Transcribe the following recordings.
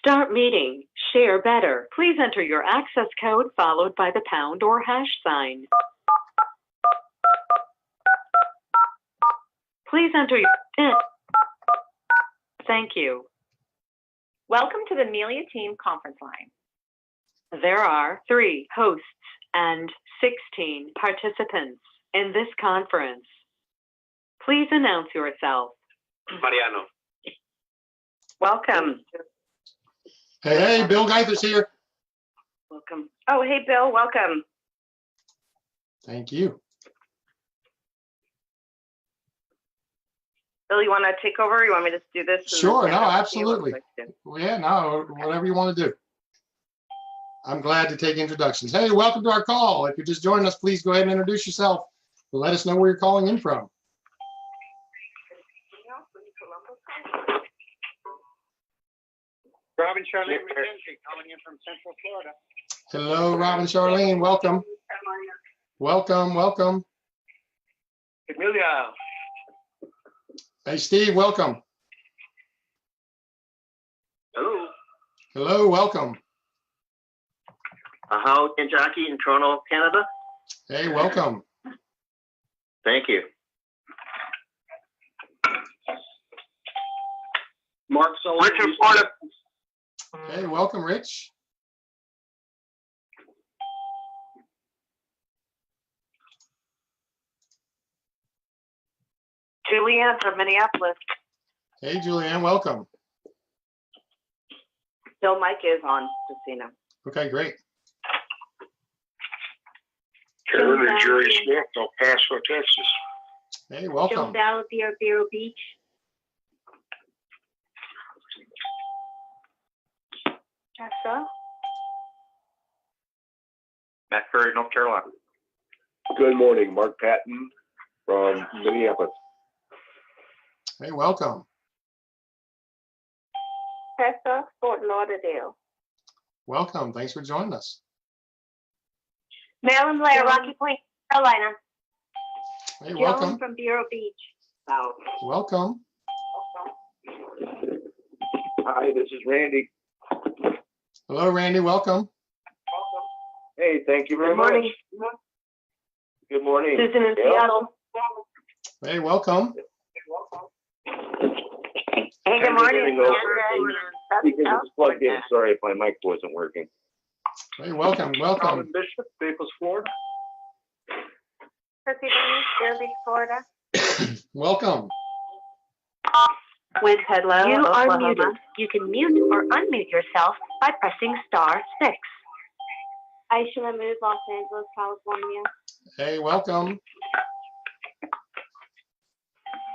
Start meeting. Share better. Please enter your access code followed by the pound or hash sign. Please enter your... Thank you. Welcome to the Melia team conference line. There are 3 hosts and 16 participants in this conference. Please announce yourself. Mariano. Welcome. Hey, Bill Geithers here. Welcome. Oh, hey, Bill, welcome. Thank you. Bill, you want to take over? Or you want me to do this? Sure, no, absolutely. Well, yeah, no, whatever you want to do. I'm glad to take introductions. Hey, welcome to our call. If you're just joining us, please go ahead and introduce yourself. Let us know where you're calling in from. Robin Charlene McKenzie calling in from Central Florida. Hello, Robin Charlene. Welcome. Welcome, welcome. Melia. Hey, Steve, welcome. Hello. Hello, welcome. How and Jackie in Toronto, Canada. Hey, welcome. Thank you. Mark Sullivan. Richard Florida. Hey, welcome, Rich. Julianne from Minneapolis. Hey, Julianne, welcome. Bill, Mike is on, just so you know. Okay, great. Karen and Jerry Smith, El Paso, Texas. Hey, welcome. Dallas, Vero Beach. Jessica. Matt Ferry, North Carolina. Good morning, Mark Patton from Minneapolis. Hey, welcome. Tessa, Fort Lauderdale. Welcome. Thanks for joining us. Marilyn Blair, Rocky Point, Carolina. Hey, welcome. Joan from Vero Beach. South. Welcome. Hi, this is Randy. Hello, Randy. Welcome. Hey, thank you very much. Good morning. Susan in Seattle. Hey, welcome. Hey, good morning. Because it's plugged in. Sorry if my mic wasn't working. Hey, welcome. Welcome. Calvin Bishop, Naples, Florida. Chrissy Denise, Vero Beach, Florida. Welcome. With Pedlo, You are Oklahoma. muted. You can mute or unmute yourself by pressing *6. Aisha Mahmood, Los Angeles, California. Hey, welcome.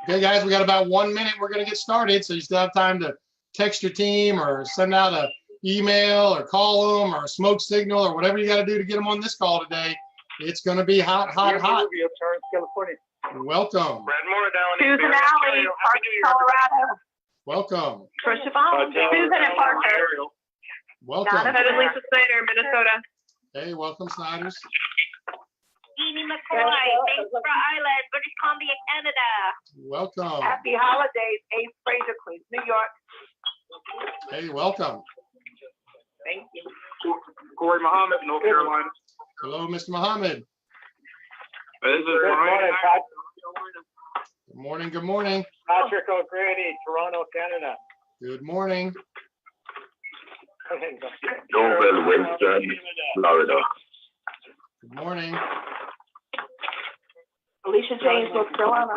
Okay, guys, we got about 1 minute. We're going to get started, so you still have time to text your team or send out an email or call them or a smoke signal or whatever you got to do to get them on this call today. It's going to be hot, hot, hot. California. Welcome. Brad Moore down in Susan Alley, Park, Colorado. Welcome. Trisha Vaughn, Susan and Parker. Welcome. Lisa Snyder, Minnesota. Hey, welcome, Snyders. Edie McCoy, Baysboro Island, British Columbia, Canada. Welcome. Happy holidays, Ace Fraser, Queens, New York. Hey, welcome. Thank you. Corey Muhammad, North Carolina. Hello, Mr. Muhammad. This is Good Brian. morning, Good morning. Good morning. Patrick O'Grady, Toronto, Canada. Good morning. Noel Winston, Florida. Good morning. Alicia James, North Carolina.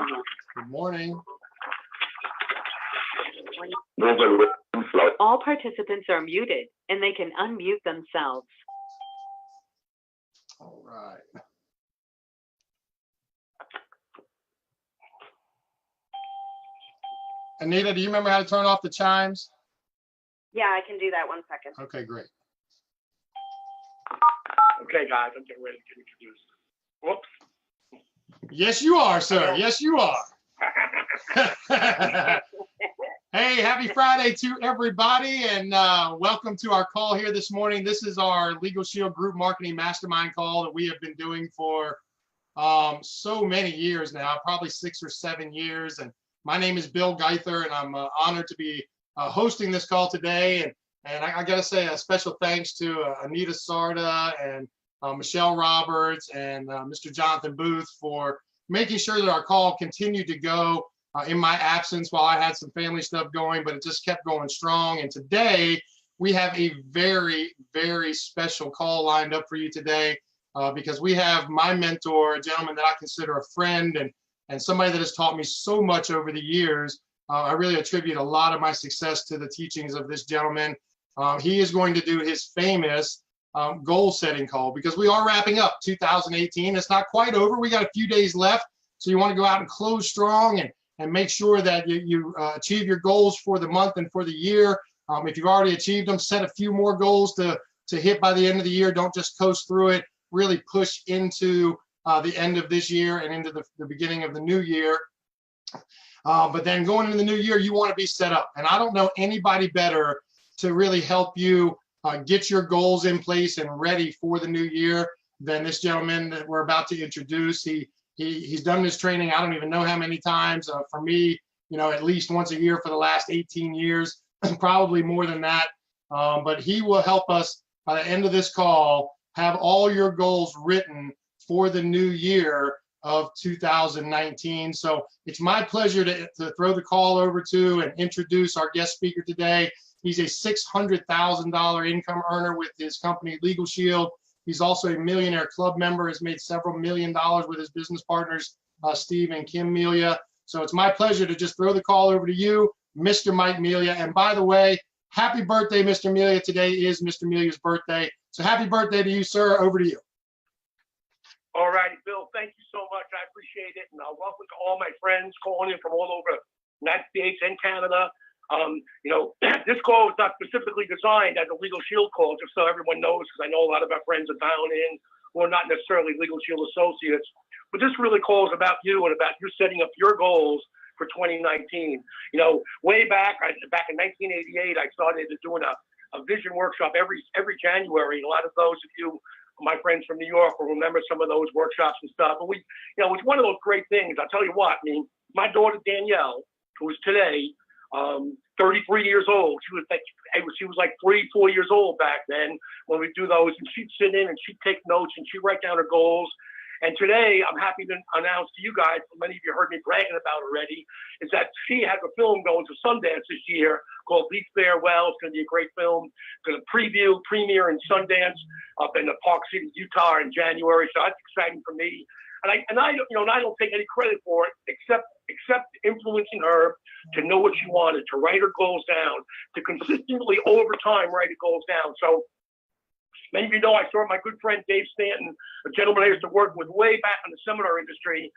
Good morning. Noel Winston, Florida. All participants are muted and they can unmute themselves. All right. Anita, do you remember how to turn off the chimes? Yeah, I can do that. 1 second. Okay, great. Okay, guys, I'm getting ready to get introduced. Whoops. Yes, you are, sir. Yes, you are. Hey, happy Friday to everybody, and welcome to our call here this morning. This is our Legal Shield Group Marketing Mastermind call that we have been doing for so many years now, probably 6 or 7 years. And my name is Bill Geither, and I'm honored to be hosting this call today. And I got to say a special thanks to Anita Sarda and Michelle Roberts and Mr. Jonathan Booth for making sure that our call continued to go in my absence while I had some family stuff going, but it just kept going strong. And today we have a very, very special call lined up for you today because we have my mentor, a gentleman that I consider a friend and somebody that has taught me so much over the years. I really attribute a lot of my success to the teachings of this gentleman. He is going to do his famous goal setting call because we are wrapping up 2018. It's not quite over. We got a few days left. So you want to go out and close strong and make sure that you achieve your goals for the month and for the year. If you've already achieved them, set a few more goals to hit by the end of the year. Don't just coast through it. Really push into the end of this year and into the beginning of the new year. But then going into the new year, you want to be set up. And I don't know anybody better to really help you get your goals in place and ready for the new year than this gentleman that we're about to introduce. He's done this training, I don't even know how many times. For me, at least once a year for the last 18 years, probably more than that. But he will help us by the end of this call have all your goals written for the new year of 2019. So it's my pleasure to throw the call over to and introduce our guest speaker today. He's a $600,000 income earner with his company, Legal Shield. He's also a millionaire club member, has made several $1 million with his business partners, Steve and Kim Melia. So it's my pleasure to just throw the call over to you, Mr. Mike Melia. And by the way, happy birthday, Mr. Melia. Today is Mr. Melia's birthday. So happy birthday to you, sir. Over to you. All righty, Bill, thank you so much. I appreciate it. And welcome to all my friends calling in from all over the United States and Canada. This call is not specifically designed as a Legal Shield call, just so everyone knows, because I know a lot of our friends are dialing in who are not necessarily Legal Shield associates. But this really call is about you and about you setting up your goals for 2019. Way back in 1988, I started doing a vision workshop every January. And a lot of those of you, my friends from New York, will remember some of those workshops and stuff. But it's one of those great things. I'll tell you what, my daughter Danielle, who is today 33 years old. She was like 3-4 years old back then when we do those, and she'd sit in and she'd take notes and she'd write down her goals. And today I'm happy to announce to you guys, many of you heard me bragging about already, is that she has a film going to Sundance this year called The Farewell. It's going to be a great film. It's going to premiere in Sundance up in Park City, Utah in January. So that's exciting for me. And I don't take any credit for it except influencing her to know what she wanted, to write her goals down, to consistently over time write her goals down. So many of you know I saw my good friend Dave Stanton, a gentleman I used to work with way back in the seminar industry,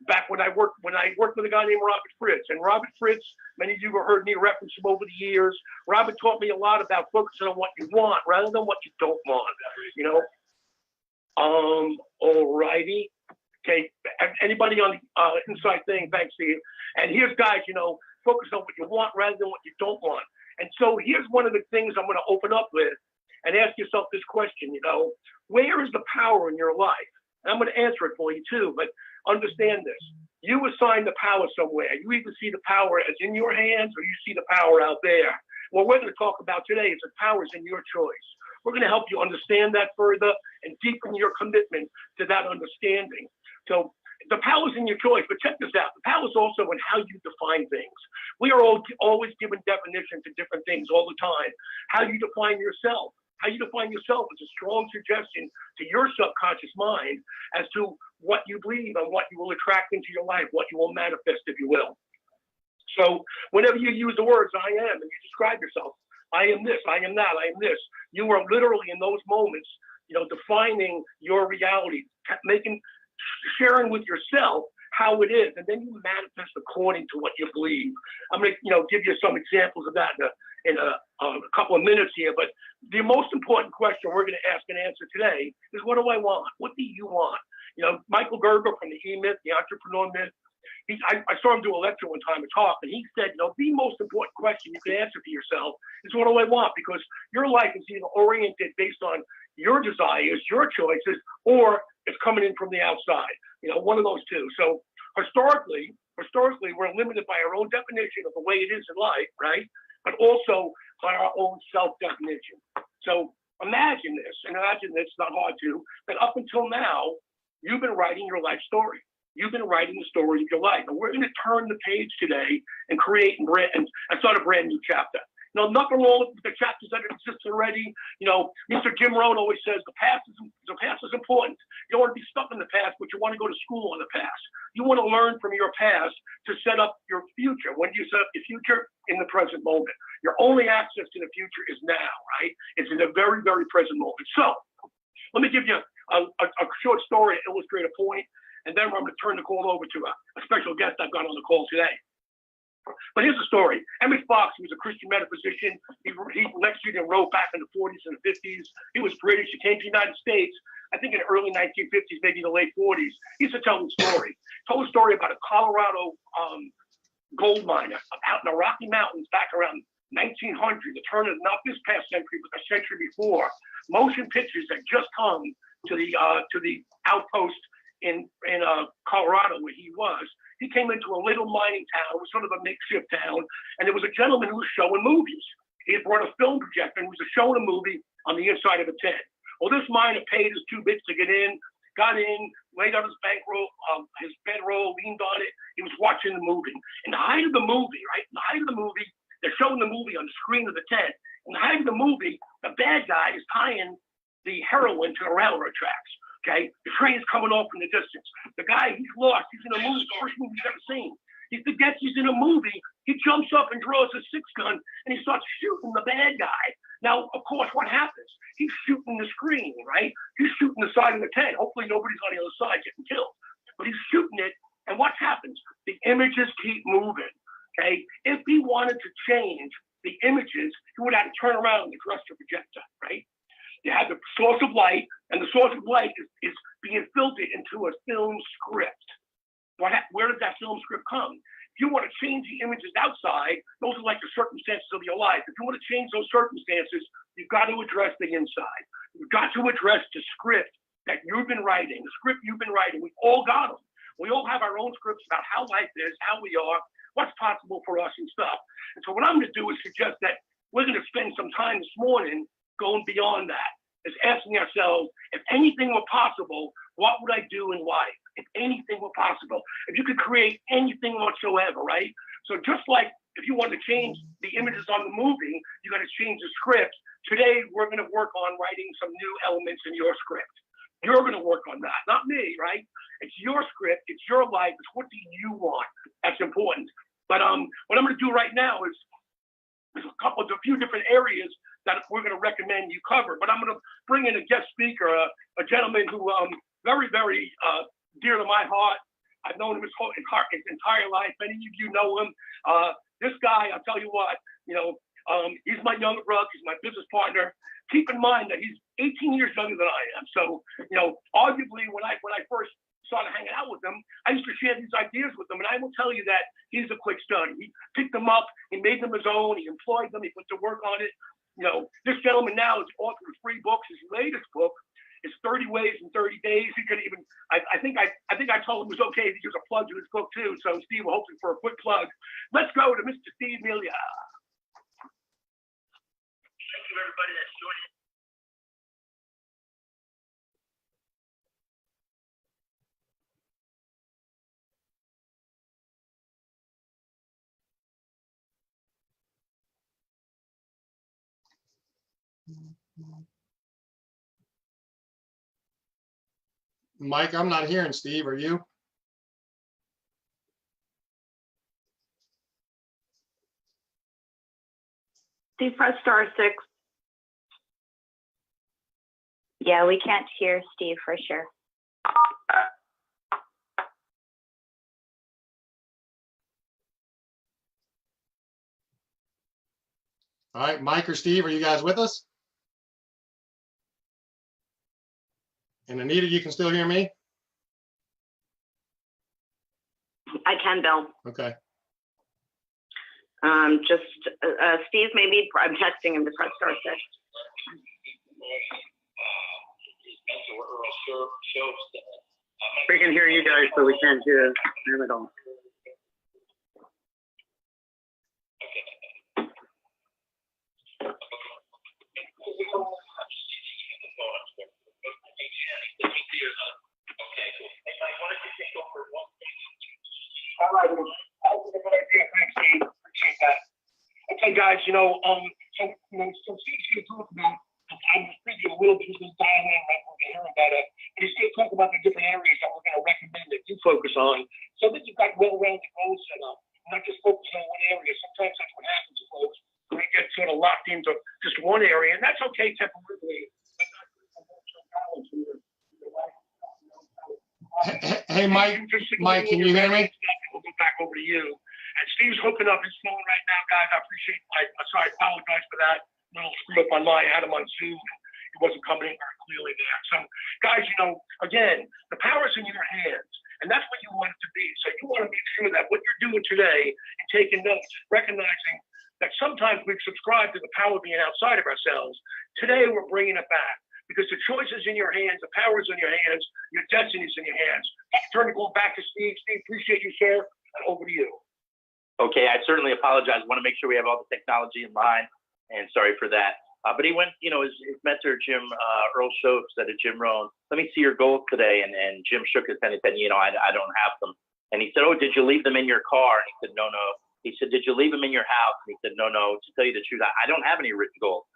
back when I worked with a guy named Robert Fritz. And Robert Fritz, many of you have heard me reference him over the years. Robert taught me a lot about focusing on what you want rather than what you don't want. All righty. Okay, anybody on the inside thing? Thanks, Steve. And here's guys, focus on what you want rather than what you don't want. And so here's one of the things I'm going to open up with and ask yourself this question, where is the power in your life? And I'm going to answer it for you too, but understand this. You assign the power somewhere. You either see the power as in your hands or you see the power out there. What we're going to talk about today is the power is in your choice. We're going to help you understand that further and deepen your commitment to that understanding. So the power is in your choice, but check this out. The power is also in how you define things. We are always given definitions to different things all the time. How you define yourself. How you define yourself is a strong suggestion to your subconscious mind as to what you believe and what you will attract into your life, what you will manifest, if you will. So whenever you use the words I am and you describe yourself, I am this, I am that, I am this, you are literally in those moments, defining your reality, sharing with yourself how it is, and then you manifest according to what you believe. I'm going to, give you some examples of that in a couple of minutes here. But the most important question we're going to ask and answer today is, what do I want? What do you want? You know, Michael Gerber from the E-Myth, the Entrepreneur Myth, I saw him do a lecture one time, a talk, and he said, you know, the most important question you can answer for yourself is, what do I want? Because your life is either oriented based on your desires, your choices, or it's coming in from the outside. You know, one of those two. So historically, we're limited by our own definition of the way it is in life, right? But also by our own self-definition. So imagine this, not hard to, that up until now, you've been writing your life story. You've been writing the story of your life. And we're going to turn the page today and create and start a brand new chapter. You know, nothing wrong with the chapters that exist already. You know, Mr. Jim Rohn always says the past is important. You don't want to be stuck in the past, but you want to go to school on the past. You want to learn from your past to set up your future. When do you set up your future? In the present moment. Your only access to the future is now, right? It's in the very, very present moment. So let me give you a short story to illustrate a point. And then I'm going to turn the call over to a special guest I've got on the call today. But here's the story. Emmett Fox was a Christian metaphysician. He lectured and wrote back in the 40s and the 50s. He was British. He came to the United States, I think in the early 1950s, maybe the late 40s. He used to tell the story. Told a story about a Colorado gold miner out in the Rocky Mountains back around 1900, the turn of not this past century, but the century before. Motion pictures had just come to the outpost in Colorado where he was. He came into a little mining town. It was sort of a makeshift town, and there was a gentleman who was showing movies. He had brought a film projector and was showing a movie on the inside of a tent. Well, this miner paid his 2 bits to get in, got in, laid out his bankroll, his bedroll, leaned on it. He was watching the movie. In the height of the movie, right? In the height of the movie, they're showing the movie on the screen of the tent. In the height of the movie, the bad guy is tying the heroin to the railroad tracks. Okay, the train's coming off in the distance. The guy, he's lost. He's in a movie, the first movie he's ever seen. He forgets he's in a movie. He jumps up and draws a 6-gun and he starts shooting the bad guy. Now, of course, what happens? He's shooting the screen, right? He's shooting the side of the tent. Hopefully nobody's on the other side getting killed. But he's shooting it, and what happens? The images keep moving, okay? If he wanted to change the images, he would have to turn around and address the projector, right? You have the source of light, and the source of light is being filtered into a film script. Where does that film script come? If you want to change the images outside, those are like the circumstances of your life. If you want to change those circumstances, you've got to address the inside. You've got to address the script that you've been writing, the script you've been writing. We've all got them. We all have our own scripts about how life is, how we are, what's possible for us and stuff. And so what I'm going to do is suggest that we're going to spend some time this morning going beyond that, is asking ourselves, if anything were possible, what would I do and why? If anything were possible, if you could create anything whatsoever, right? So just like if you want to change the images on the movie, you got to change the script. Today, we're going to work on writing some new elements in your script. You're going to work on that, not me, right? It's your script, it's your life, it's what do you want? That's important. But what I'm going to do right now is a few different areas that we're going to recommend you cover. But I'm going to bring in a guest speaker, a gentleman who very, very dear to my heart. I've known him his entire life. Many of you know him. This guy, I'll tell you what, he's my younger brother. He's my business partner. Keep in mind that he's 18 years younger than I am. So, arguably when I first started hanging out with him, I used to share these ideas with him. And I will tell you that he's a quick study. He picked them up. He made them his own. He employed them. He put to work on it. This gentleman now is author of 3 books. His latest book is 30 Ways in 30 Days. He could even, I think I told him it was okay to use a plug to his book too. So Steve, we're hoping for a quick plug. Let's go to Mr. Steve Melia. Thank you, everybody that's joining. Mike, I'm not hearing Steve. Are you? Steve, press *6. Yeah, we can't hear Steve for sure. All right, Mike or Steve, are you guys with us? And Anita, you can still hear me? I can, Bill. Okay. Steve, maybe I'm texting him to press star 6. We can hear you guys, but we can't hear him at all. All right. That's a good idea. Thanks, Steve. Appreciate that. Okay, guys, so Steve talked about, I was thinking a little bit of this dialing right when we hearing about it. And he's going to talk about the different areas that we're going to recommend that you focus on so that you've got well-rounded goals set up, not just focusing on one area. Sometimes that's what happens to folks. They get sort of locked into just one area, and that's okay temporarily. Hey, Mike, can you hear me? We'll go back over to you. And Steve's hooking up his phone right now, guys. I appreciate. I apologize for that little screw up on mine. I had him on Zoom. He wasn't coming in very clearly there. So, guys, again, the power's in your hands, and that's what you want it to be. So you want to make sure that what you're doing today and taking notes, recognizing that sometimes we've subscribed to the power being outside of ourselves. Today, we're bringing it back. Because the choice is in your hands, the power is in your hands, your destiny is in your hands. I turn the call back to Steve. Steve, appreciate you, sir. And over to you. Okay, I certainly apologize. I want to make sure we have all the technology in line, and sorry for that. But he went, his mentor, Jim Earl Shope, said to Jim Rohn, let me see your goals today. And Jim shook his head and said, I don't have them. And he said, oh, did you leave them in your car? And he said, no. He said, did you leave them in your house? And he said, no. To tell you the truth, I don't have any written goals.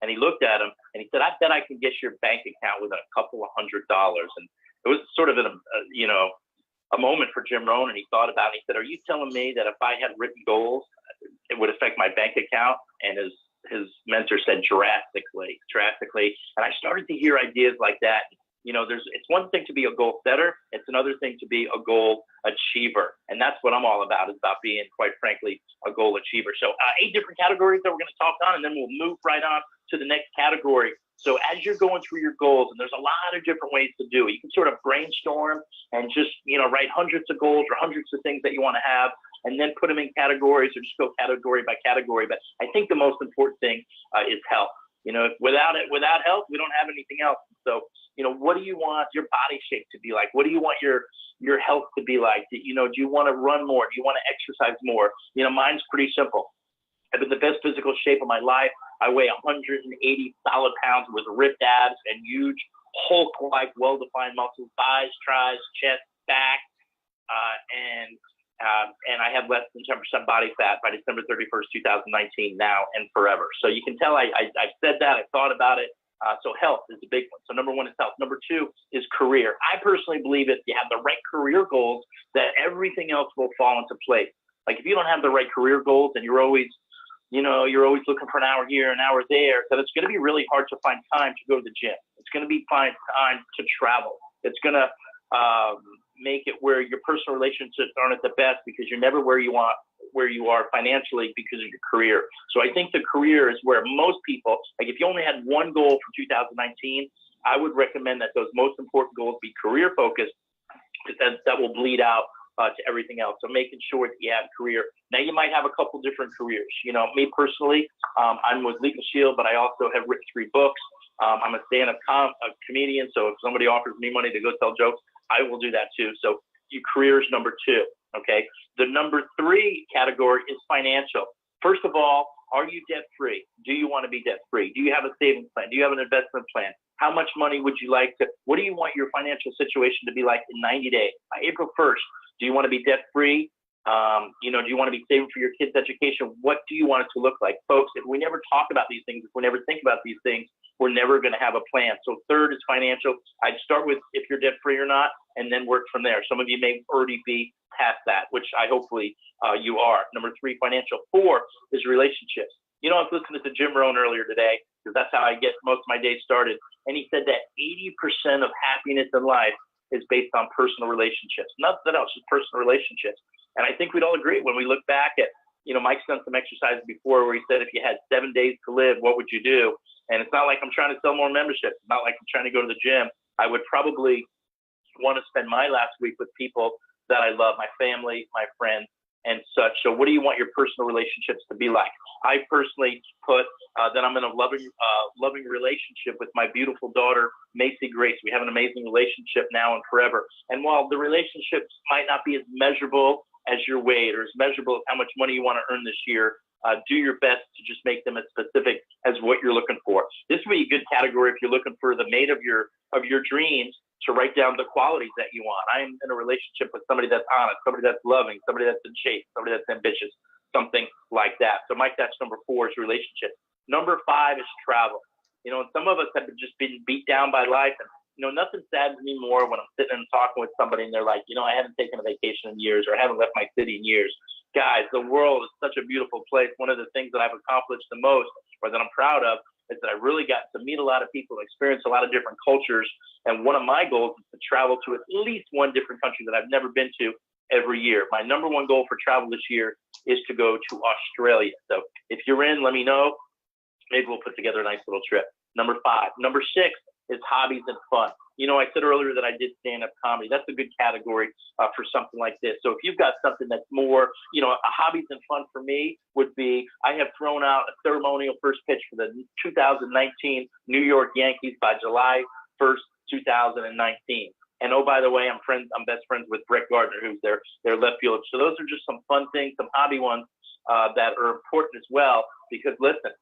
And he looked at him and he said, I bet I can get your bank account within a couple of $100. And it was sort of a moment for Jim Rohn. And he thought about it. He said, are you telling me that if I had written goals, it would affect my bank account? And his mentor said drastically. And I started to hear ideas like that. It's one thing to be a goal setter. It's another thing to be a goal achiever. And that's what I'm all about, is about being, quite frankly, a goal achiever. So 8 different categories that we're going to talk on, and then we'll move right on to the next category. So as you're going through your goals, and there's a lot of different ways to do it, you can sort of brainstorm and just, write hundreds of goals or hundreds of things that you want to have, and then put them in categories or just go category by category. But I think the most important thing is health. Without health, we don't have anything else. So, what do you want your body shape to be like? What do you want your health to be like? Do you want to run more? Do you want to exercise more? Mine's pretty simple. I'm in the best physical shape of my life. I weigh 180 solid pounds with ripped abs and huge Hulk-like, well-defined muscles, thighs, tries, chest, back, and I have less than 10% body fat by December 31st, 2019, now and forever. So you can tell I've said that, I've thought about it. So health is the big one. So number 1 is health. Number 2 is career. I personally believe if you have the right career goals, that everything else will fall into place. Like if you don't have the right career goals and you're always looking for an hour here, an hour there, then it's going to be really hard to find time to go to the gym. It's going to be find time to travel. It's going to make it where your personal relationships aren't at the best because you're never where you are financially because of your career. So I think the career is where most people, like if you only had one goal for 2019, I would recommend that those most important goals be career focused, because that will bleed out to everything else. So making sure that you have a career. Now you might have a couple different careers. Me personally, I'm with Legal Shield, but I also have written 3 books. I'm a stand-up comedian. So if somebody offers me money to go tell jokes, I will do that too. So your career is number 2. Okay. The number 3 category is financial. First of all, are you debt free? Do you want to be debt free? Do you have a savings plan? Do you have an investment plan? How much money would you like to, what do you want your financial situation to be like in 90 days? By April 1st, do you want to be debt free? Do you want to be saving for your kids' education? What do you want it to look like? Folks, if we never talk about these things, if we never think about these things, we're never going to have a plan. So 3rd is financial. I'd start with if you're debt free or not, and then work from there. Some of you may already be past that, which hopefully you are. Number 3, financial. 4 is relationships. I was listening to Jim Rohn earlier today, because that's how I get most of my day started. And he said that 80% of happiness in life is based on personal relationships. Nothing else, just personal relationships. And I think we'd all agree when we look back at Mike's done some exercises before where he said if you had 7 days to live, what would you do? And it's not like I'm trying to sell more memberships. It's not like I'm trying to go to the gym. I would probably want to spend my last week with people that I love, my family, my friends, and such. So what do you want your personal relationships to be like? I personally put that I'm in a loving relationship with my beautiful daughter, Macy Grace. We have an amazing relationship now and forever. And while the relationships might not be as measurable as your weight or as measurable as how much money you want to earn this year, do your best to just make them as specific as what you're looking for. This would be a good category if you're looking for the mate of your dreams, to write down the qualities that you want. I am in a relationship with somebody that's honest, somebody that's loving, somebody that's in shape, somebody that's ambitious, something like that. So Mike, that's number 4 is relationships. Number 5 is travel. And some of us have just been beat down by life, and nothing saddens me more when I'm sitting and talking with somebody and they're like, I haven't taken a vacation in years, or I haven't left my city in years. Guys, the world is such a beautiful place. One of the things that I've accomplished the most, or that I'm proud of, is that I really got to meet a lot of people and experience a lot of different cultures. And one of my goals is to travel to at least one different country that I've never been to every year. My number 1 goal for travel this year is to go to Australia. So if you're in, let me know. Maybe we'll put together a nice little trip. Number 5. Number 6 is hobbies and fun. I said earlier that I did stand-up comedy. That's a good category for something like this. So if you've got something that's more, a hobbies and fun for me would be, I have thrown out a ceremonial first pitch for the 2019 New York Yankees by July 1st, 2019. And oh, by the way, I'm best friends with Brett Gardner, who's their left fielder. So those are just some fun things, some hobby ones that are important as well. Because listen,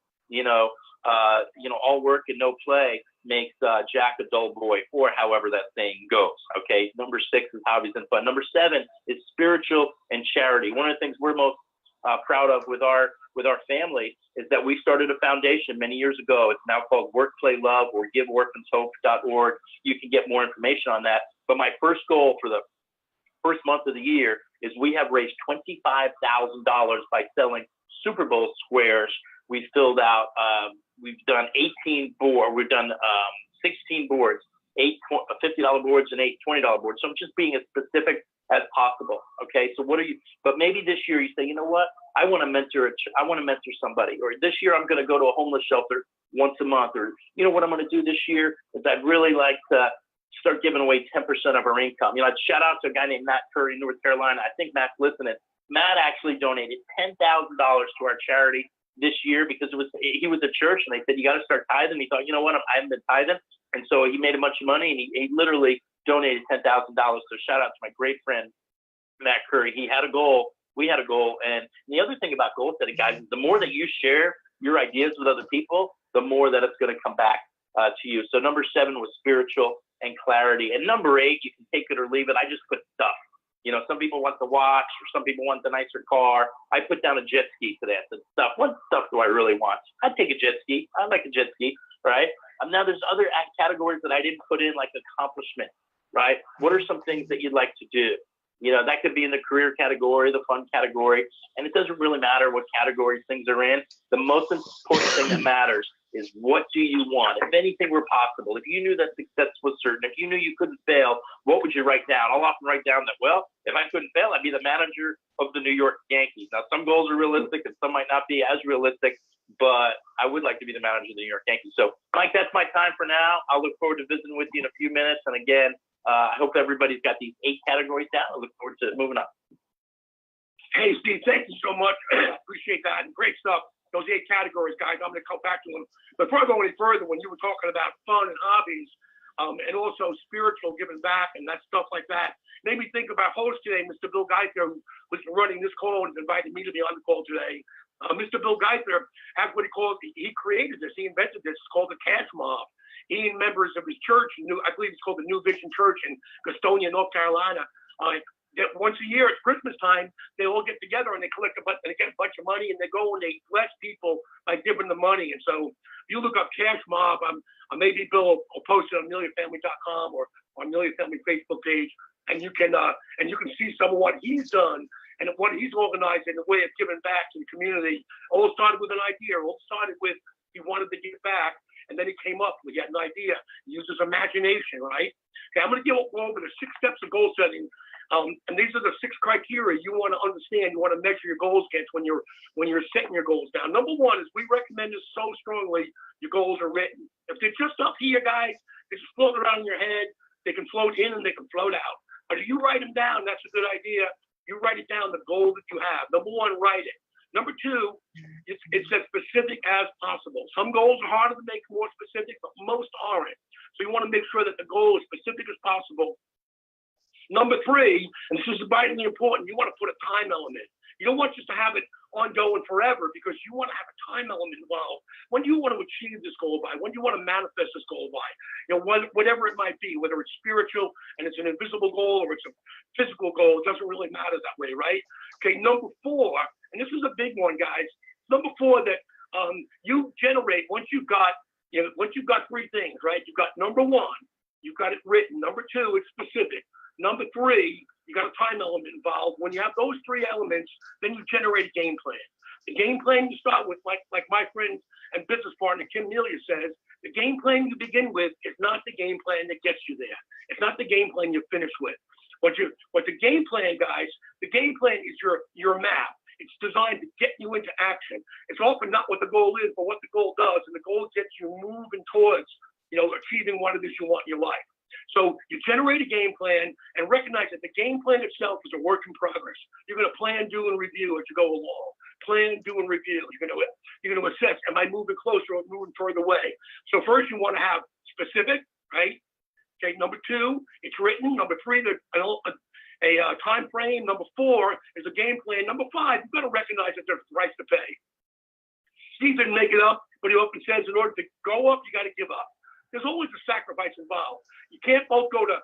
all work and no play makes Jack a dull boy, or however that saying goes. Okay. Number 6 is hobbies and fun. Number 7 is spiritual and charity. One of the things we're most proud of with our family is that we started a foundation many years ago. It's now called Work, Play, Love, or GiveOrphansHope.org. You can get more information on that. But my first goal for the first month of the year is we have raised $25,000 by selling Super Bowl squares. We filled out, we've done 18 boards, we've done 16 boards, 8 $50 boards and 8 $20 boards. So I'm just being as specific as possible. Okay. So but maybe this year you say, you know what? I want to mentor somebody, or this year I'm going to go to a homeless shelter once a month, or what I'm going to do this year is I'd really like to start giving away 10% of our income. I'd shout out to a guy named Matt Curry in North Carolina. I think Matt's listening. Matt actually donated $10,000 to our charity this year because he was at church and they said, you got to start tithing. He thought, you know what? I haven't been tithing. And so he made a bunch of money and he literally donated $10,000. So shout out to my great friend, Matt Curry. He had a goal. We had a goal. And the other thing about goal setting, guys, is the more that you share your ideas with other people, the more that it's going to come back to you. So number 7 was spiritual and clarity. And number 8, you can take it or leave it. I just put stuff. Some people want the watch, or some people want the nicer car. I put down a jet ski today. I said, what stuff do I really want? I'd take a jet ski. I like a jet ski, right? Now there's other categories that I didn't put in, like accomplishment, right? What are some things that you'd like to do? That could be in the career category, the fun category, and it doesn't really matter what categories things are in. The most important thing that matters is, what do you want? If anything were possible, if you knew that success was certain, if you knew you couldn't fail, what would you write down? I'll often write down that, well, if I couldn't fail, I'd be the manager of the New York Yankees. Now, some goals are realistic and some might not be as realistic, but I would like to be the manager of the New York Yankees. So, Mike, that's my time for now. I'll look forward to visiting with you in a few minutes. And again, I hope everybody's got these 8 categories down. I look forward to moving on. Hey, Steve, thank you so much. Appreciate that. And great stuff. Those 8 categories, guys, I'm going to come back to them. But before I go any further, when you were talking about fun and hobbies, and also spiritual giving back and that stuff like that, made me think about host today, Mr. Bill Geithner, who was running this call and invited me to be on the call today. Mr. Bill Geithner has what he created this. He invented this. It's called the Cash Mob. He and members of his church, I believe it's called the New Vision Church in Gastonia, North Carolina, once a year at Christmas time, they all get together and they get a bunch of money, and they go and they bless people by giving them money. And so if you look up Cash Mob, maybe Bill will post it on MeliaFamily.com or on Melia Family Facebook page, and you can see some of what he's done and what he's organized in a way of giving back to the community. All started with an idea. All started with, he wanted to give back, and then he came up with an idea. He used his imagination, right? Okay, I'm going to go over the 6 steps of goal setting. And these are the 6 criteria you want to understand, you want to measure your goals against when you're setting your goals down. Number 1 is we recommend this so strongly, your goals are written. If they're just up here, guys, they just float around in your head. They can float in and they can float out. But if you write them down, that's a good idea. You write it down, the goal that you have. Number 1, write it. Number 2, it's as specific as possible. Some goals are harder to make more specific, but most aren't. So you want to make sure that the goal is specific as possible. Number 3, and this is vitally important, you want to put a time element. You don't want just to have it ongoing forever because you want to have a time element involved. When do you want to achieve this goal by? When do you want to manifest this goal by? Whatever it might be, whether it's spiritual and it's an invisible goal or it's a physical goal, it doesn't really matter that way, right? Okay, number 4, and this is a big one, guys. Number 4 that you generate once you've got 3 things, right? You've got number 1, you've got it written. Number 2, it's specific. Number 3, you got a time element involved. When you have those 3 elements, then you generate a game plan. The game plan you start with, like my friend and business partner, Melia says, the game plan you begin with is not the game plan that gets you there. It's not the game plan you finish with. What the game plan, guys, the game plan is your map. It's designed to get you into action. It's often not what the goal is, but what the goal does. And the goal gets you moving towards, achieving what it is you want in your life. So you generate a game plan and recognize that the game plan itself is a work in progress. You're going to plan, do, and review as you go along. Plan, do, and review. You're going to assess, am I moving closer or moving further away? So first you want to have specific, right? Okay, number 2, it's written. Number 3, there's a time frame. Number 4 is a game plan. Number 5, you've got to recognize that there's a price to pay. Steve didn't make it up, but he often says in order to go up, you got to give up. There's always a sacrifice involved. You can't both go to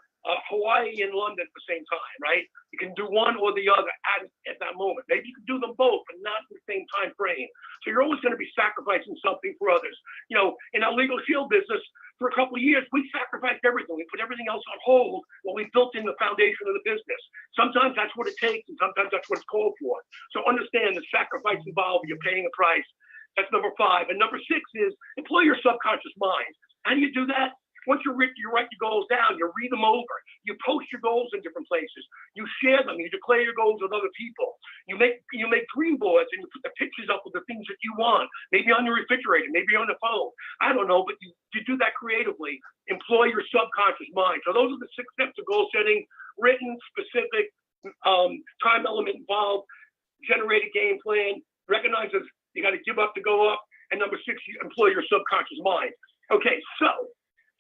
Hawaii and London at the same time, right? You can do one or the other at that moment. Maybe you can do them both, but not in the same time frame. So you're always going to be sacrificing something for others. In our legal shield business, for a couple of years, we sacrificed everything. We put everything else on hold while we built in the foundation of the business. Sometimes that's what it takes, and sometimes that's what it's called for. So understand the sacrifice involved. You're paying a price. That's number 5. And number 6 is employ your subconscious mind. How do you do that? Once you write your goals down, you read them over. You post your goals in different places. You share them. You declare your goals with other people. You make dream boards and you put the pictures up with the things that you want. Maybe on your refrigerator, maybe on the phone. I don't know, but you do that creatively. Employ your subconscious mind. So those are the 6 steps of goal setting: written, specific, time element involved, generate a game plan, recognize that you got to give up to go up, and number 6, you employ your subconscious mind. Okay, so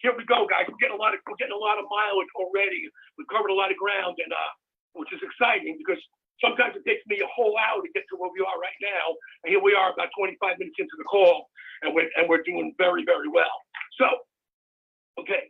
here we go, guys. We're getting a lot of mileage already. We've covered a lot of ground, and which is exciting because sometimes it takes me a whole hour to get to where we are right now. And here we are, about 25 minutes into the call, and we're doing very, very well. So, okay,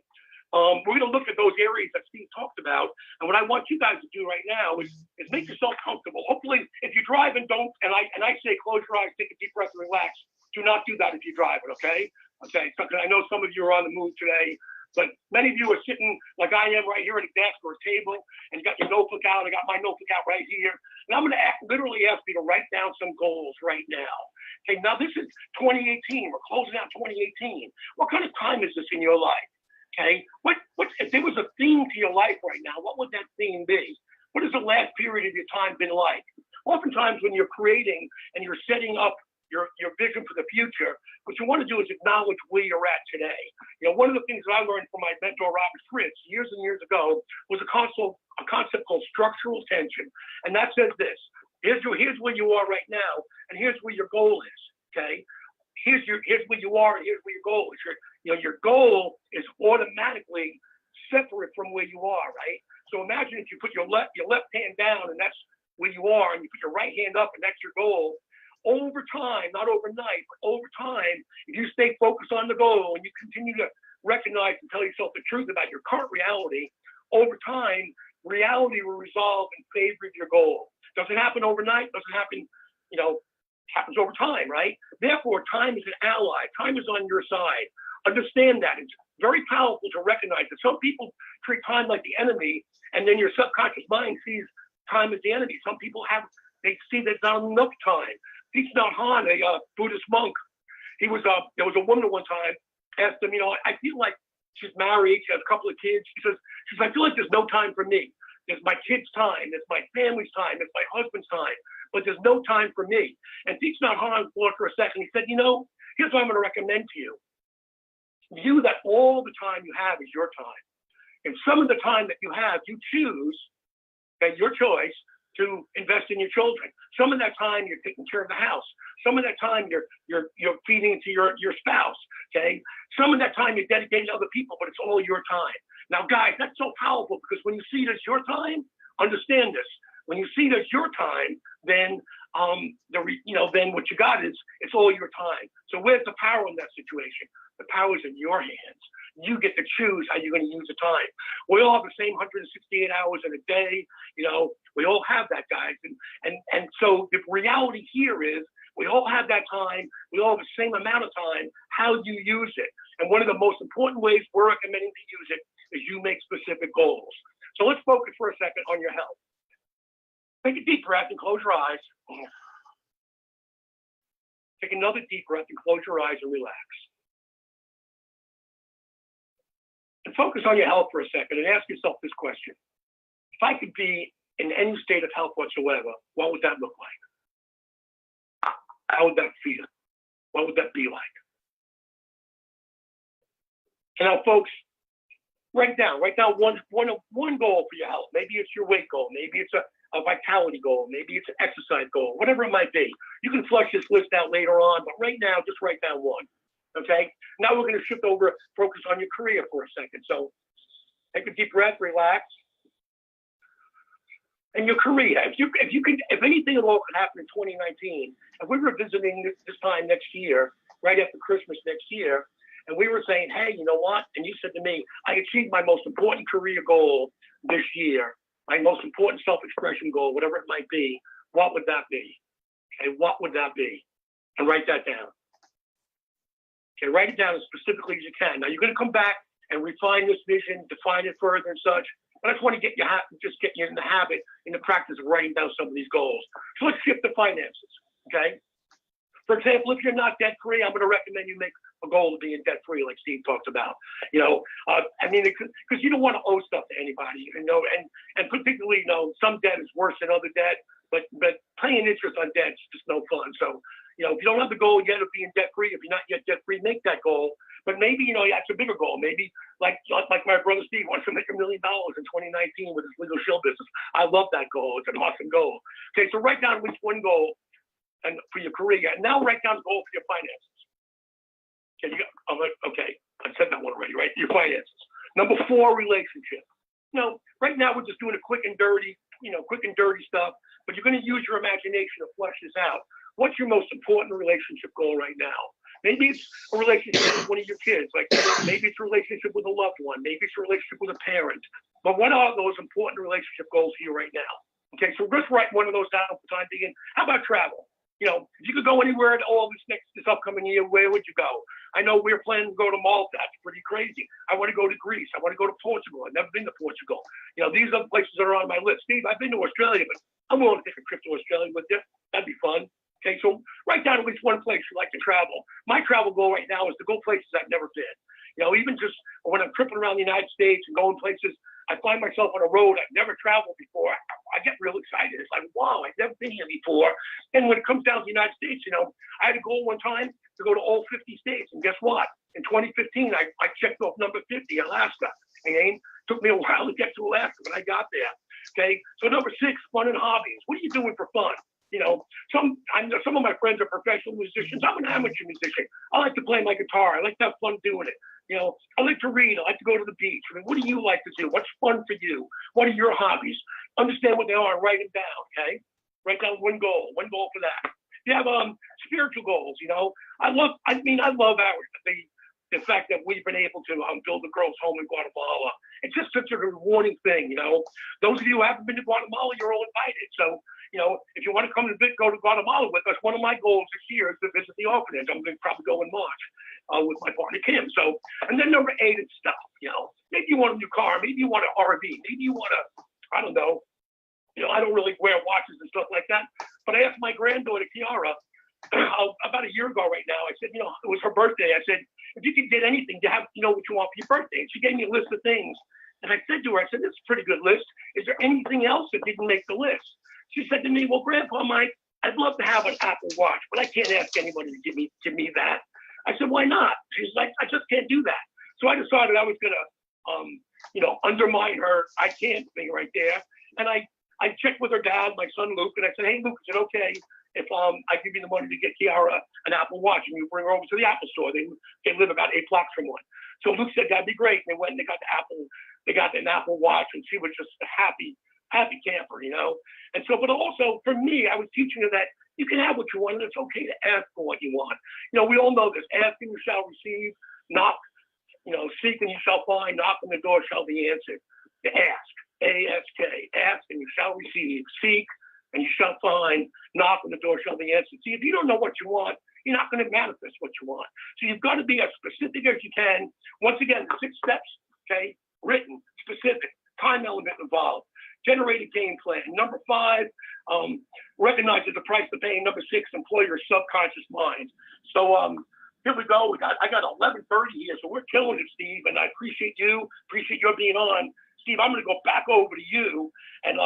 we're going to look at those areas that Steve talked about, and what I want you guys to do right now is make yourself comfortable. Hopefully, if you're driving, don't. And I say close your eyes, take a deep breath, and relax. Do not do that if you're driving, okay? Okay, so I know some of you are on the move today, but many of you are sitting like I am right here at a desk or a table, and you got your notebook out. I got my notebook out right here, and I'm going to literally ask you to write down some goals right now. Okay, now this is 2018. We're closing out 2018. What kind of time is this in your life? Okay, if there was a theme to your life right now, what would that theme be? What has the last period of your time been like? Oftentimes, when you're creating and you're setting up your vision for the future, what you want to do is acknowledge where you're at today. One of the things that I learned from my mentor, Robert Fritz, years and years ago, was a concept called structural tension. And that says this: here's where you are right now, and here's where your goal is, okay? Here's where you are, and here's where your goal is. Your goal is automatically separate from where you are, right? So imagine if you put your left hand down, and that's where you are, and you put your right hand up, and that's your goal. Over time, not overnight, but over time, if you stay focused on the goal and you continue to recognize and tell yourself the truth about your current reality, over time, reality will resolve in favor of your goal. Doesn't happen overnight, doesn't happen, happens over time, right? Therefore, time is an ally. Time is on your side. Understand that. It's very powerful to recognize that some people treat time like the enemy, and then your subconscious mind sees time as the enemy. Some people they see there's not enough time. Thich Nhat Hanh, a Buddhist monk, there was a woman one time asked him, I feel like she's married, she has a couple of kids. She says, I feel like there's no time for me. There's my kids' time. There's my family's time. There's my husband's time. But there's no time for me. And Pete's not hard for a second. He said, you know, here's what I'm going to recommend to you. You that all the time you have is your time. And some of the time that you have, you choose, okay, your choice, to invest in your children. Some of that time you're taking care of the house. Some of that time you're feeding into your spouse. Okay. Some of that time you're dedicating to other people, but it's all your time. Now, guys, that's so powerful because when you see it as your time, understand this. When you see it as your time, then then what you got is it's all your time. So where's the power in that situation? The power is in your hands. You get to choose how you're going to use the time. We all have the same 168 hours in a day. You know, we all have that, guys. And so the reality here is we all have that time. We all have the same amount of time. How do you use it? And one of the most important ways we're recommending to use it is you make specific goals. So let's focus for a second on your health. Take a deep breath and close your eyes. Take another deep breath and close your eyes and relax. And focus on your health for a second and ask yourself this question. If I could be in any state of health whatsoever, what would that look like? How would that feel? What would that be like? And now, folks, write down one goal for your health. Maybe it's your weight goal. Maybe it's a vitality goal. Maybe it's an exercise goal, whatever it might be. You can flush this list out later on, but right now, just write down one. Okay. Now we're going to shift over, focus on your career for a second. So take a deep breath, relax. And your career, if anything at all could happen in 2019, if we were visiting this time next year, right after Christmas next year, and we were saying, hey, you know what? And you said to me, I achieved my most important career goal this year, my most important self-expression goal, whatever it might be, what would that be? Okay, what would that be? And write that down. Okay, write it down as specifically as you can. Now you're going to come back and refine this vision, define it further and such. But I just want to get you in the habit, in the practice of writing down some of these goals. So let's shift to finances. Okay. For example, if you're not debt free, I'm going to recommend you make a goal of being debt free, like Steve talked about. You know, because you don't want to owe stuff to anybody. You know, and particularly, some debt is worse than other debt. But paying interest on debt is just no fun. So, if you don't have the goal yet of being debt free, if you're not yet debt free, make that goal. But maybe, that's a bigger goal. Maybe like my brother Steve wants to make $1 million in 2019 with his legal shield business. I love that goal. It's an awesome goal. Okay, so write down at least one goal and for your career. And now write down a goal for your finances. Okay, I said that one already, right? Your finances. Number 4, relationship. Right now we're just doing a quick and dirty stuff, but you're going to use your imagination to flesh this out. What's your most important relationship goal right now? Maybe it's a relationship with one of your kids. Like maybe it's a relationship with a loved one. Maybe it's a relationship with a parent. But what are those important relationship goals here right now? Okay, so just write one of those down for the time being. How about travel? If you could go anywhere this upcoming year, where would you go? I know we're planning to go to Malta. That's pretty crazy. I want to go to Greece. I want to go to Portugal. I've never been to Portugal. These are the places that are on my list. Steve, I've been to Australia, but I'm willing to take a trip to Australia with you. That'd be fun. Okay, so write down at least one place you like to travel. My travel goal right now is to go places I've never been. Even just when I'm tripping around the United States and going places, I find myself on a road I've never traveled before. I get real excited. It's like, wow, I've never been here before. And when it comes down to the United States, I had a goal one time to go to all 50 states. And guess what? In 2015, I checked off number 50, Alaska. It took me a while to get to Alaska, but I got there. Okay, so number 6, fun and hobbies. What are you doing for fun? Some of my friends are professional musicians. I'm an amateur musician. I like to play my guitar. I like to have fun doing it. I like to read. I like to go to the beach. What do you like to do? What's fun for you? What are your hobbies? Understand what they are and write them down, okay? Write down one goal for that. You have spiritual goals, I love the fact that we've been able to build a girls' home in Guatemala. It's just such a rewarding thing, Those of you who haven't been to Guatemala, you're all invited. So, if you want to come and go to Guatemala with us, one of my goals this year is to visit the orphanage. I'm going to probably go in March with my partner Kim. So, and then number 8 is stuff. Maybe you want a new car. Maybe you want an RV. Maybe you want I don't know. I don't really wear watches and stuff like that. But I asked my granddaughter Kiara about a year ago right now. I said, it was her birthday. I said, if you could get anything, what you want for your birthday. And she gave me a list of things And I said to her, I said, this is a pretty good list. Is there anything else that didn't make the list? She said to me, well, Grandpa Mike, I'd love to have an Apple Watch, but I can't ask anybody to give me that. I said, why not? She's like, I just can't do that. So I decided I was gonna, undermine her I can't thing right there. And I checked with her dad, my son Luke, and I said, hey Luke, is it okay if I give you the money to get Kiara an Apple Watch and you bring her over to the Apple store? They live about 8 blocks from one. So Luke said that'd be great. And they went and they got an Apple Watch, and she was just a happy camper, And so, but also for me, I was teaching her that you can have what you want, and it's okay to ask for what you want. We all know this: ask and you shall receive, knock, seek and you shall find, knock on the door shall be answered. Ask, A-S-K, ask and you shall receive, seek and you shall find, knock on the door shall be answered. See, if you don't know what you want, you're not going to manifest what you want. So you've got to be as specific as you can. Once again, the 6 steps, okay, written, specific, time element involved. Generate a game plan. Number 5, recognize the price to pay. Number 6, employ your subconscious mind. So here we go. I got 11:30 here, so we're killing it, Steve. And I appreciate your being on. Steve, I'm going to go back over to you and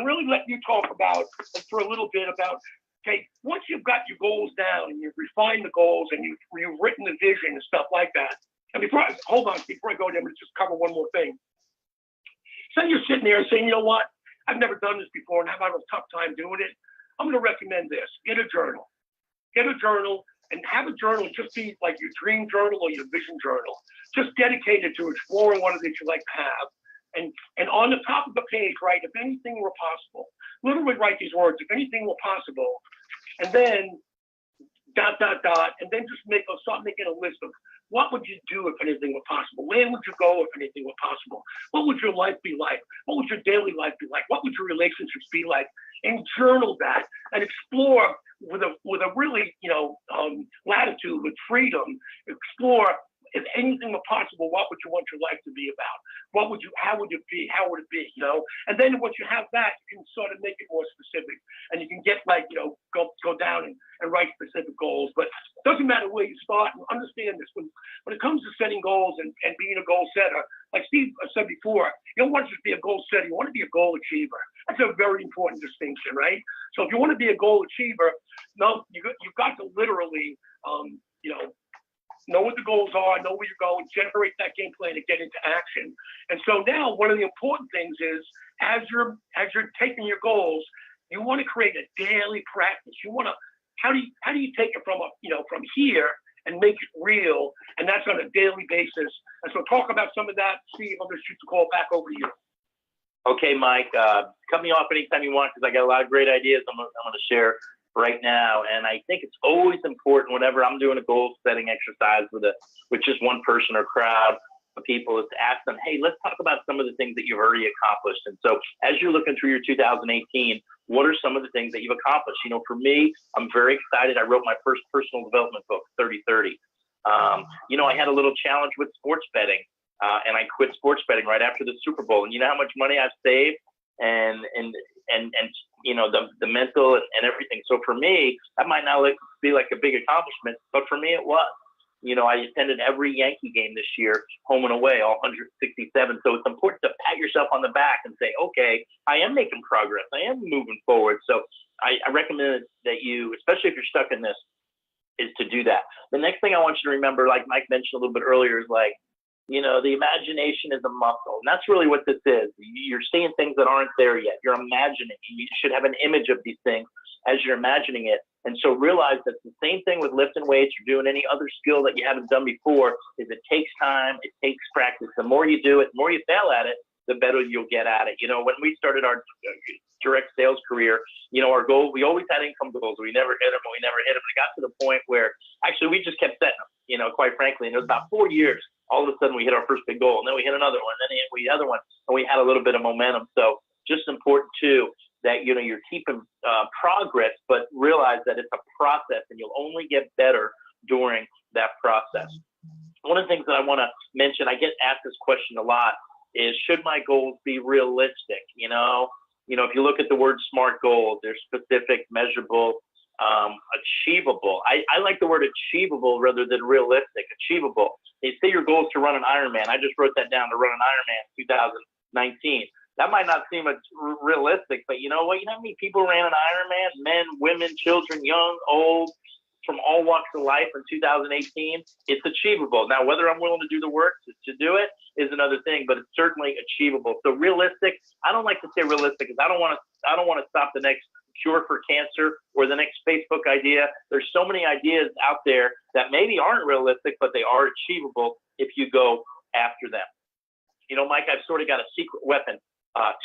really let you talk about for a little bit about, okay, once you've got your goals down and you've refined the goals and you've written the vision and stuff like that. And hold on, before I go there, I'm going to just cover one more thing. Say you're sitting there saying, you know what, I've never done this before and I've had a tough time doing it. I'm going to recommend this. Get a journal and have a journal just be like your dream journal or your vision journal, just dedicated to exploring what it is you like to have. And on the top of the page, write, if anything were possible. Literally write these words, if anything were possible, and then ... and then just start making a list of what would you do if anything were possible? Where would you go if anything were possible? What would your life be like? What would your daily life be like? What would your relationships be like? And journal that and explore with a really, latitude, with freedom. Explore, if anything were possible, what would you want your life to be about? How would it be? And then once you have that, you can sort of make it more specific, and you can get go down and write specific goals. But it doesn't matter where you start. And understand this: when it comes to setting goals and being a goal setter, like Steve said before, you don't want to just be a goal setter. You want to be a goal achiever. That's a very important distinction, right? So if you want to be a goal achiever, you've got to literally, know what the goals are, know where you're going, generate that game plan and get into action. And so now one of the important things is as you're taking your goals, you want to create a daily practice. You want to, how do you take it from here and make it real? And that's on a daily basis. And so talk about some of that. Steve, I'm going to shoot the call back over to you. Okay, Mike, cut me off anytime you want, because I got a lot of great ideas I'm going to share right now. And I think it's always important whenever I'm doing a goal setting exercise with just one person or crowd of people is to ask them, hey, let's talk about some of the things that you've already accomplished. And so as you're looking through your 2018, what are some of the things that you've accomplished? For me, I'm very excited. I wrote my first personal development book, 30-30. I had a little challenge with sports betting, and I quit sports betting right after the Super Bowl. And you know how much money I've saved and the mental and everything. So for me, that might not be like a big accomplishment, but for me it was. I attended every Yankee game this year, home and away, all 167. So it's important to pat yourself on the back and say, okay, I am making progress. I am moving forward. So I recommend that you, especially if you're stuck in this, is to do that. The next thing I want you to remember, like Mike mentioned a little bit earlier, is the imagination is a muscle. And that's really what this is. You're seeing things that aren't there yet. You're imagining. You should have an image of these things as you're imagining it. And so realize that the same thing with lifting weights or doing any other skill that you haven't done before is it takes time, it takes practice. The more you do it, the more you fail at it, the better you'll get at it. When we started our direct sales career, our goal, we always had income goals. We never hit them. It got to the point where actually we just kept setting them, quite frankly. And it was about 4 years. All of a sudden we hit our first big goal, and then we hit another one, and then we hit the other one, and we had a little bit of momentum. So just important too that you're keeping progress, but realize that it's a process, and you'll only get better during that process. One of the things that I want to mention, I get asked this question a lot, is should my goals be realistic? If you look at the word SMART goals, they're specific, measurable, Achievable. I like the word achievable rather than realistic. Achievable. They say your goal is to run an Ironman. I just wrote that down, to run an Ironman 2019. That might not seem realistic, but you know what? You know how many people ran an Ironman? Men, women, children, young, old, from all walks of life in 2018. It's achievable. Now, whether I'm willing to do the work to do it is another thing, but it's certainly achievable. So realistic, I don't like to say realistic because I don't want to stop the next cure for cancer or the next Facebook idea. There's so many ideas out there that maybe aren't realistic, but they are achievable if you go after them. You know, Mike, I've sort of got a secret weapon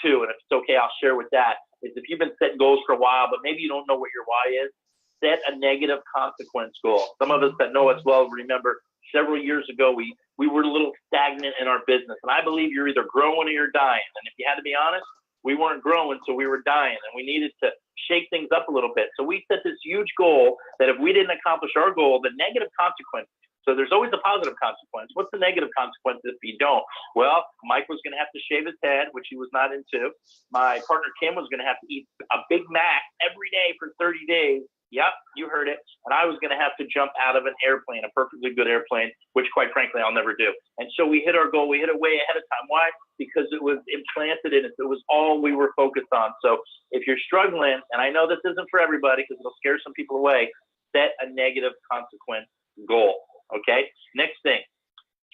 too, and if it's okay, I'll share with that. Is if you've been setting goals for a while, but maybe you don't know what your why is, set a negative consequence goal. Some of us that know us well remember several years ago we were a little stagnant in our business, and I believe you're either growing or you're dying. And if you had to be honest, we weren't growing, so we were dying, and we needed to shake things up a little bit. So we set this huge goal that if we didn't accomplish our goal, the negative consequence. So there's always a positive consequence. What's the negative consequence if you don't? Well, Mike was going to have to shave his head, which he was not into. My partner Kim was going to have to eat a Big Mac every day for 30 days. Yep, you heard it. And I was going to have to jump out of an airplane, a perfectly good airplane, which quite frankly, I'll never do. And so we hit our goal. We hit it way ahead of time. Why? Because it was implanted in us. It was all we were focused on. So if you're struggling, and I know this isn't for everybody because it'll scare some people away, set a negative consequence goal. Okay. Next thing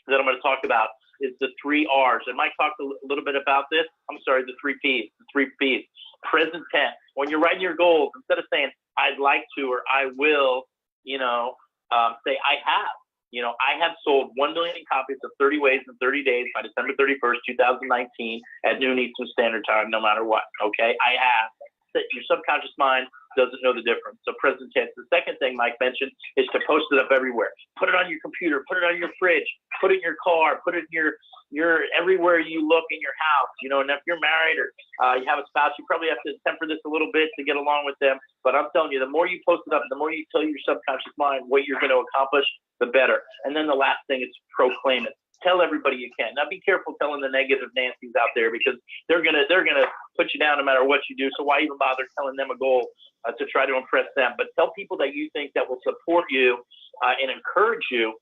that I'm going to talk about is the 3 R's. And Mike talked a little bit about this. I'm sorry, the 3 P's. The 3 P's. Present tense. When you're writing your goals, instead of saying I'd like to or I will, say I have. I have sold 1 million copies of 30 Ways in 30 Days by December 31st, 2019 at noon Eastern Standard Time, no matter what. Okay, I have. Your subconscious mind doesn't know the difference. So present tense. The second thing Mike mentioned is to post it up everywhere. Put it on your computer, put it on your fridge, put it in your car, put it in your everywhere you look in your house. And if you're married or you have a spouse, you probably have to temper this a little bit to get along with them. But I'm telling you, the more you post it up, the more you tell your subconscious mind what you're going to accomplish, the better. And then the last thing is proclaim it. Tell everybody you can. Now be careful telling the negative Nancys out there because they're gonna put you down no matter what you do. So why even bother telling them a goal to try to impress them? But tell people that you think that will support you and encourage you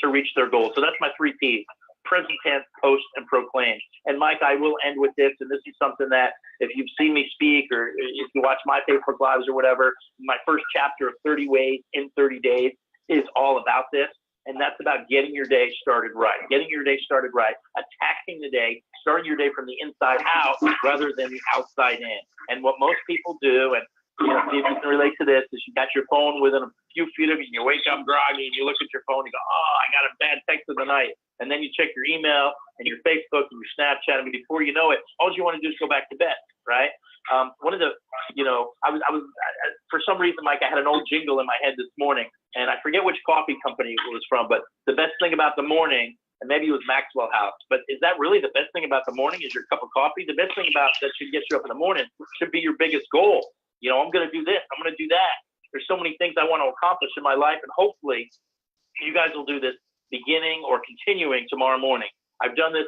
to reach their goals. So that's my 3 P's: present tense, post, and proclaim. And Mike, I will end with this, and this is something that if you've seen me speak or if you watch my Facebook Lives or whatever, my first chapter of 30 Ways in 30 Days is all about this. And that's about getting your day started right. Getting your day started right, attacking the day, starting your day from the inside out rather than the outside in. And what most people do, and see if you can relate to this, is you got your phone within a few feet of you and you wake up groggy and you look at your phone and you go, oh, I got a bad text of the night. And then you check your email and your Facebook and your Snapchat, and before you know it, all you want to do is go back to bed, right? One of the, I was for some reason, Mike, I had an old jingle in my head this morning, and I forget which coffee company it was from, but the best thing about the morning, and maybe it was Maxwell House, but is that really the best thing about the morning is your cup of coffee? The best thing about that should get you up in the morning should be your biggest goal. I'm going to do this. I'm going to do that. There's so many things I want to accomplish in my life, and hopefully you guys will do this beginning or continuing tomorrow morning. I've done this,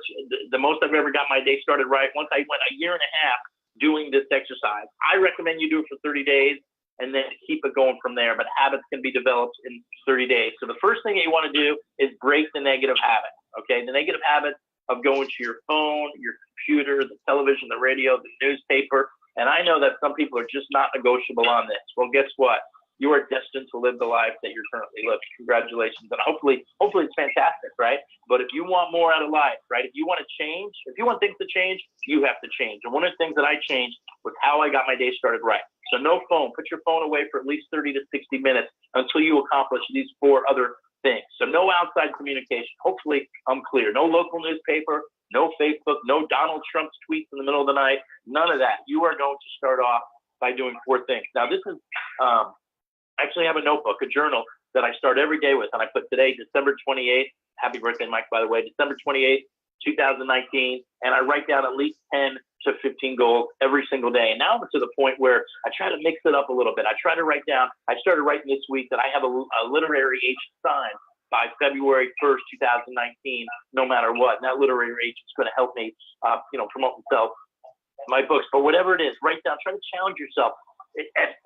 the most I've ever got my day started right. Once I went a year and a half doing this exercise. I recommend you do it for 30 days and then keep it going from there. But habits can be developed in 30 days. So the first thing that you want to do is break the negative habit. Okay. The negative habit of going to your phone, your computer, the television, the radio, the newspaper. And I know that some people are just not negotiable on this. Well, guess what? You are destined to live the life that you're currently living. Congratulations. And hopefully it's fantastic, right? But if you want more out of life, right? If you want to change, if you want things to change, you have to change. And one of the things that I changed was how I got my day started right. So no phone. Put your phone away for at least 30 to 60 minutes until you accomplish these 4 other things. So no outside communication. Hopefully I'm clear. No local newspaper, no Facebook, no Donald Trump's tweets in the middle of the night. None of that. You are going to start off by doing 4 things. Now this is, I actually have a notebook, a journal that I start every day with. And I put today, December 28th. Happy birthday, Mike, by the way. December 28th, 2019. And I write down at least 10 to 15 goals every single day. And now I'm to the point where I try to mix it up a little bit. I try to write down, I started writing this week that I have a literary agent sign by February 1st, 2019, no matter what. And that literary agent's going to help me, promote and sell my books. But whatever it is, write down, try to challenge yourself.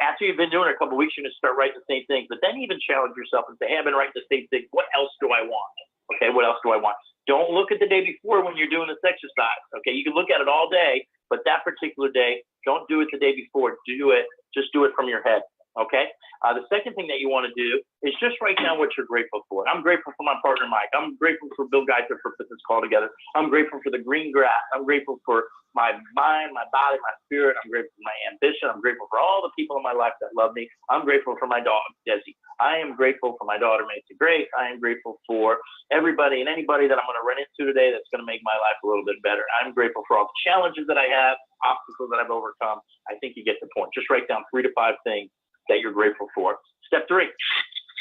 after you've been doing it a couple of weeks, you're going to start writing the same things. But then even challenge yourself and say, hey, I've been writing the same thing. What else do I want? Okay, what else do I want? Don't look at the day before when you're doing this exercise. Okay, you can look at it all day, but that particular day, don't do it the day before. Just do it from your head. Okay. The second thing that you want to do is just write down what you're grateful for. I'm grateful for my partner, Mike. I'm grateful for Bill Geiser for putting this call together. I'm grateful for the green grass. I'm grateful for my mind, my body, my spirit. I'm grateful for my ambition. I'm grateful for all the people in my life that love me. I'm grateful for my dog, Desi. I am grateful for my daughter, Macy Grace. I am grateful for everybody and anybody that I'm going to run into today that's going to make my life a little bit better. I'm grateful for all the challenges that I have, obstacles that I've overcome. I think you get the point. Just write down 3 to 5 things that you're grateful for. Step 3,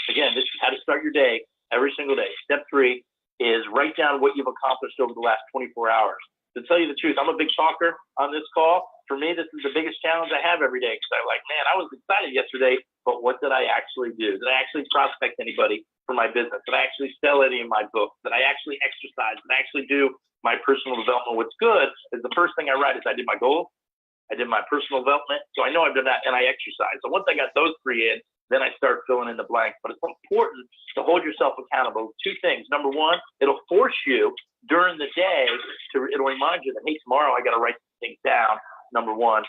again, this is how to start your day every single day. Step 3 is write down what you've accomplished over the last 24 hours. To tell you the truth, I'm a big talker on this call. For me, this is the biggest challenge I have every day because I'm like, man, I was excited yesterday, but what did I actually do? Did I actually prospect anybody for my business? Did I actually sell any of my books? Did I actually exercise? Did I actually do my personal development? What's good is the first thing I write is I did my goals, I did my personal development, so I know I've done that, and I exercise. So once I got those 3 in, then I start filling in the blanks. But it's important to hold yourself accountable. 2 things. Number 1, it'll force you during the day it'll remind you that, hey, tomorrow I got to write things down. Number 1.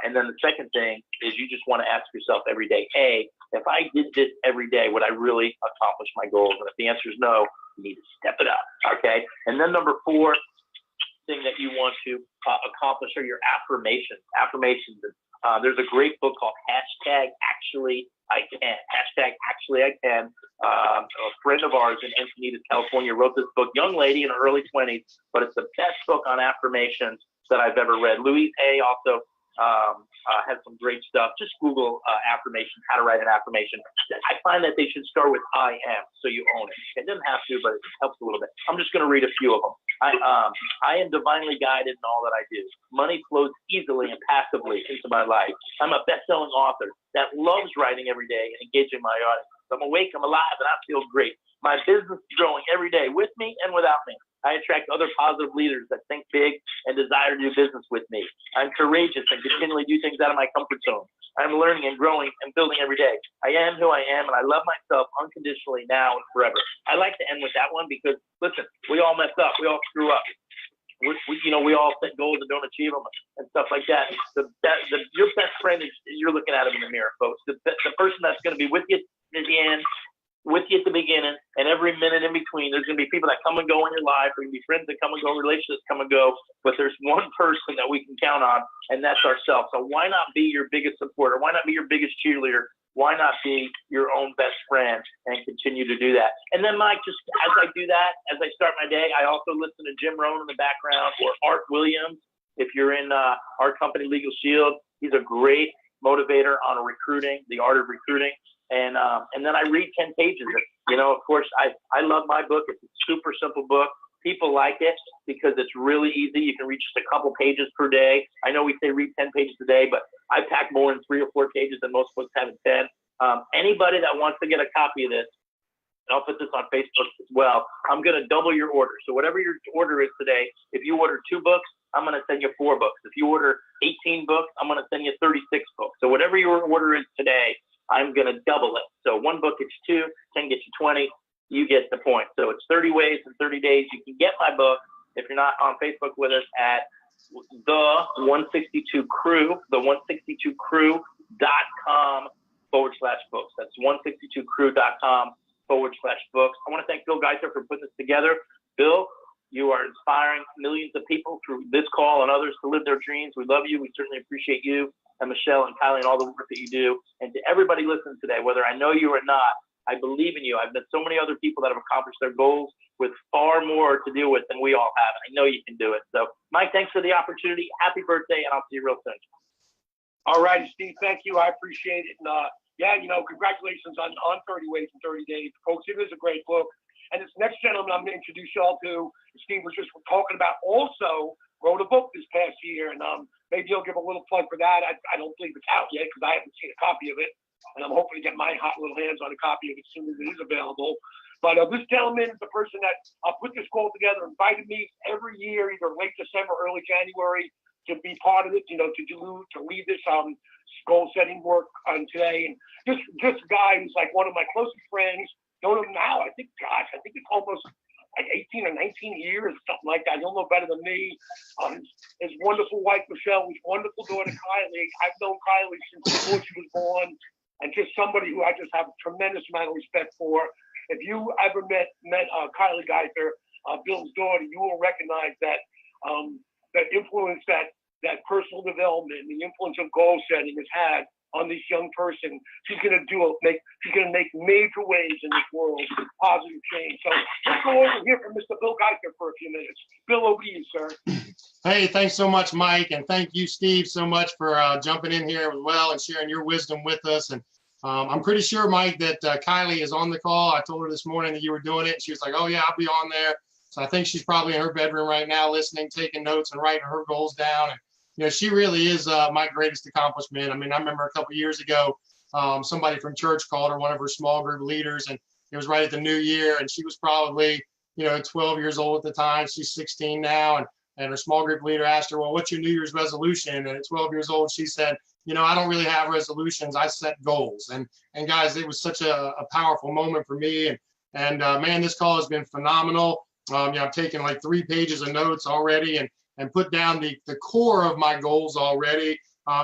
And then the second thing is you just want to ask yourself every day, hey, if I did this every day, would I really accomplish my goals? And if the answer is no, you need to step it up. Okay. And then number 4, thing that you want to accomplish are your affirmations. There's a great book called #Actually I Can. #Actually I Can. A friend of ours in Encinitas, California, wrote this book. Young lady in her early 20s, but it's the best book on affirmations that I've ever read. Louise Hay also has some great stuff. Just Google affirmation, how to write an affirmation. I find that they should start with I am, so you own it. It doesn't have to, but it helps a little bit. I'm just going to read a few of them. I am divinely guided in all that I do. Money flows easily and passively into my life. I'm a best-selling author that loves writing every day and engaging my audience. I'm awake, I'm alive, and I feel great. My business is growing every day with me and without me. I attract other positive leaders that think big and desire to do business with me. I'm courageous and continually do things out of my comfort zone. I'm learning and growing and building every day. I am who I am, and I love myself unconditionally now and forever. I like to end with that one because, listen, we all mess up. We all screw up. We all set goals and don't achieve them and stuff like that. Your best friend is you're looking at him in the mirror, folks. The person that's going to be with you at the end, with you at the beginning, and every minute in between. There's going to be people that come and go in your life. There's going to be friends that come and go, relationships come and go. But there's one person that we can count on, and that's ourselves. So why not be your biggest supporter? Why not be your biggest cheerleader? Why not be your own best friend and continue to do that? And then, Mike, just as I do that, as I start my day, I also listen to Jim Rohn in the background or Art Williams. If you're in our company, Legal Shield, he's a great motivator on recruiting, the art of recruiting. And then I read 10 pages. Of course, I love my book. It's a super simple book. People like it because it's really easy. You can read just a couple pages per day. I know we say read 10 pages a day, but I pack more than 3 or 4 pages than most books have in 10. Anybody that wants to get a copy of this, and I'll put this on Facebook as well, I'm going to double your order. So whatever your order is today, if you order 2 books, I'm going to send you 4 books. If you order 18 books, I'm going to send you 36 books. So whatever your order is today, I'm going to double it. So 1 book gets you 2, 10 gets you 20. You get the point. So it's 30 ways in 30 days. You can get my book if you're not on Facebook with us at the 162 Crew, the 162crew.com/books. That's 162crew.com/books. I want to thank Bill Geiser for putting this together. Bill, you are inspiring millions of people through this call and others to live their dreams. We love you. We certainly appreciate you and Michelle and Kylie and all the work that you do. And to everybody listening today, whether I know you or not, I believe in you. I've met so many other people that have accomplished their goals with far more to deal with than we all have. And I know you can do it. So, Mike, thanks for the opportunity. Happy birthday, and I'll see you real soon. All right, Steve, thank you. I appreciate it. And congratulations on 30 Ways in 30 Days. Folks, it is a great book. And this next gentleman I'm going to introduce you all to, Steve was just talking about, also wrote a book this past year. And maybe you'll give a little plug for that. I don't believe it's out yet because I haven't seen a copy of it. And I'm hoping to get my hot little hands on a copy of it as soon as it is available. But this gentleman is the person that put this call together, invited me every year, either late December, early January, to be part of it, to lead this goal setting work today. And just a guy who's like one of my closest friends. Known him now, I think it's almost like 18 or 19 years, something like that. You'll know better than me. His wonderful wife, Michelle, his wonderful daughter, Kylie. I've known Kylie since before she was born, and just somebody who I just have a tremendous amount of respect for. If you ever met Kylie Geiser, Bill's daughter, you will recognize that that influence that personal development, the influence of goal setting has had on this young person. She's gonna make major waves in this world, positive change. So let's go over here from Mr. Bill Geiser for a few minutes. Bill, over to you, sir. Hey, thanks so much, Mike, and thank you, Steve, so much for jumping in here as well and sharing your wisdom with us. And I'm pretty sure, Mike, that Kylie is on the call. I told her this morning that you were doing it, and she was like, "Oh yeah, I'll be on there." So I think she's probably in her bedroom right now, listening, taking notes, and writing her goals down. And she really is my greatest accomplishment. I mean, I remember a couple of years ago, somebody from church called her one of her small group leaders, and it was right at the new year, and she was probably 12 years old at the time. She's 16 now, and her small group leader asked her, "Well, what's your New Year's resolution?" And at 12 years old, she said, "I don't really have resolutions. I set goals." And guys, it was such a powerful moment for me. And man, this call has been phenomenal. I've taken like 3 pages of notes already and put down the core of my goals already.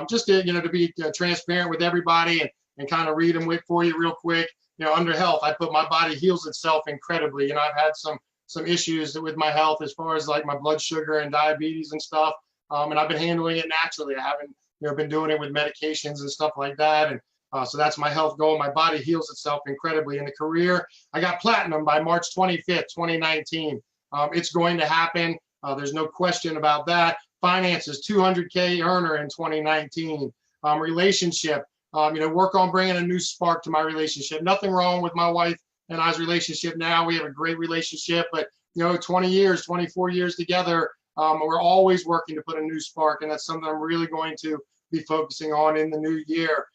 Just to be transparent with everybody and kind of read them for you real quick. Under health, I put my body heals itself incredibly. I've had some issues with my health as far as like my blood sugar and diabetes and stuff. And I've been handling it naturally. I haven't been doing it with medications and stuff like that. And so that's my health goal. My body heals itself incredibly. In the career, I got platinum by March 25th, 2019. It's going to happen. There's no question about that. Finances, 200K earner in 2019. Relationship, work on bringing a new spark to my relationship. Nothing wrong with my wife and I's relationship now. We have a great relationship, but 20 years, 24 years together, we're always working to put a new spark, and that's something I'm really going to be focusing on in the new year.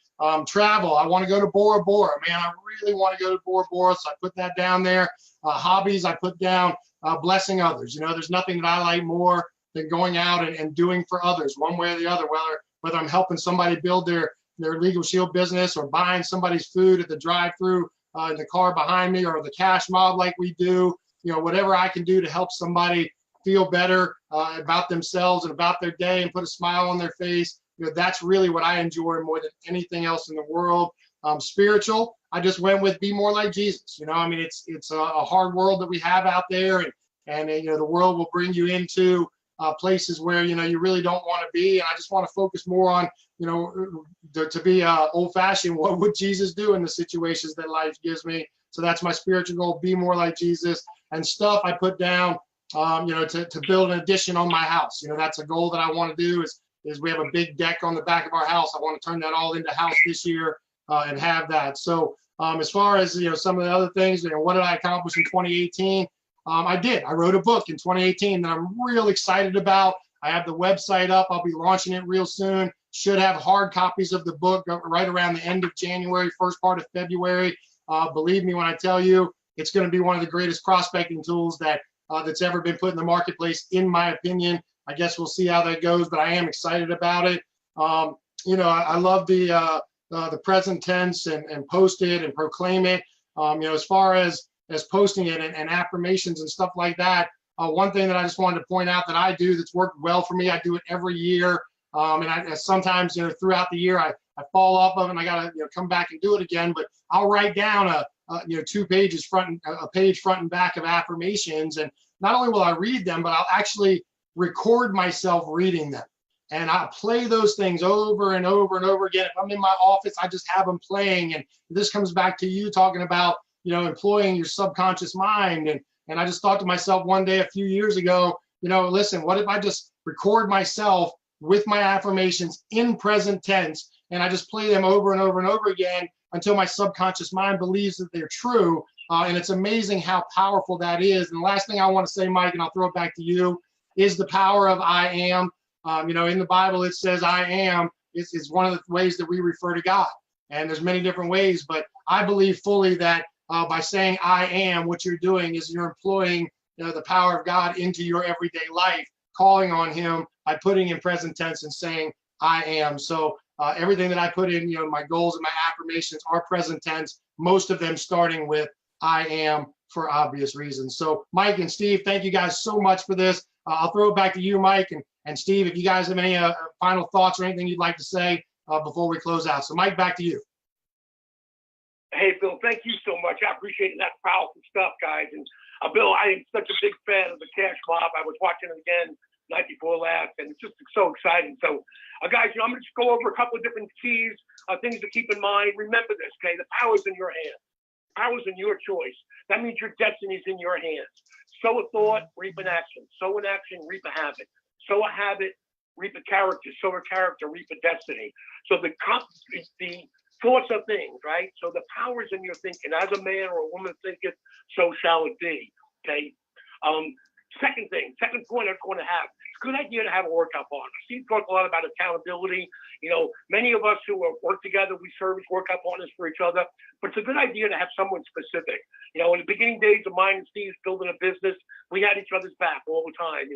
Travel, I want to go to Bora Bora. Man, I really want to go to Bora Bora, so I put that down there. Hobbies, I put down blessing others. There's nothing that I like more than going out and doing for others one way or the other, whether I'm helping somebody build their Legal Shield business or buying somebody's food at the drive-through in the car behind me, or the cash mob like we do. Whatever I can do to help somebody feel better about themselves and about their day and put a smile on their face. That's really what I enjoy more than anything else in the world. Spiritual, I just went with be more like Jesus. It's a hard world that we have out there, and the world will bring you into places where you really don't want to be. And I just want to focus more on to be old-fashioned. What would Jesus do in the situations that life gives me? So that's my spiritual goal: be more like Jesus. And stuff I put down, to build an addition on my house. That's a goal that I want to do. Is we have a big deck on the back of our house. I want to turn that all into house this year and have that. So as far as some of the other things, what did I accomplish in 2018? I wrote a book in 2018 that I'm real excited about. I have the website up. I'll be launching it real soon. Should have hard copies of the book right around the end of January, first part of February. Believe me when I tell you, it's going to be one of the greatest prospecting tools that's ever been put in the marketplace, in my opinion. I guess we'll see how that goes, but I am excited about it. I love the present tense and post it and proclaim it. As far as posting it and affirmations and stuff like that, one thing that I just wanted to point out that I do that's worked well for me, I do it every year. And I sometimes, throughout the year, I fall off of it and I got to come back and do it again. But I'll write down 2 pages a page front and back of affirmations. And not only will I read them, but I'll actually record myself reading them. And I play those things over and over and over again. If I'm in my office, I just have them playing. And this comes back to you talking about, employing your subconscious mind. And I just thought to myself one day a few years ago, listen, what if I just record myself with my affirmations in present tense, and I just play them over and over and over again until my subconscious mind believes that they're true. And it's amazing how powerful that is. And the last thing I want to say, Mike, and I'll throw it back to you, is the power of I am. In the Bible, it says I am is one of the ways that we refer to God. And there's many different ways, but I believe fully that by saying I am, what you're doing is you're employing the power of God into your everyday life, calling on him by putting in present tense and saying I am. So everything that I put in, my goals and my affirmations are present tense, most of them starting with I am, for obvious reasons. So Mike and Steve, thank you guys so much for this. I'll throw it back to you, Mike, and Steve, if you guys have any final thoughts or anything you'd like to say before we close out. So Mike, back to you. Hey, Bill, thank you so much. I appreciate that powerful stuff, guys. And Bill, I am such a big fan of the Cash Mob. I was watching it again night before last, and it's just so exciting. So, guys, I'm going to just go over a couple of different keys, things to keep in mind. Remember this, okay? The power's in your hands. Power's in your choice. That means your destiny's in your hands. Sow a thought, reap an action. Sow an action, reap a habit. Sow a habit, reap a character. Sow a character, reap a destiny. So the thoughts are things, right? So the power's in your thinking. As a man or a woman thinketh, so shall it be. Okay. Second point I'm going to have. It's a good idea to have a workout partner. Steve talked a lot about accountability. Many of us who work together, we serve as workout partners for each other, but it's a good idea to have someone specific. In the beginning days of mine and Steve's building a business, we had each other's back all the time.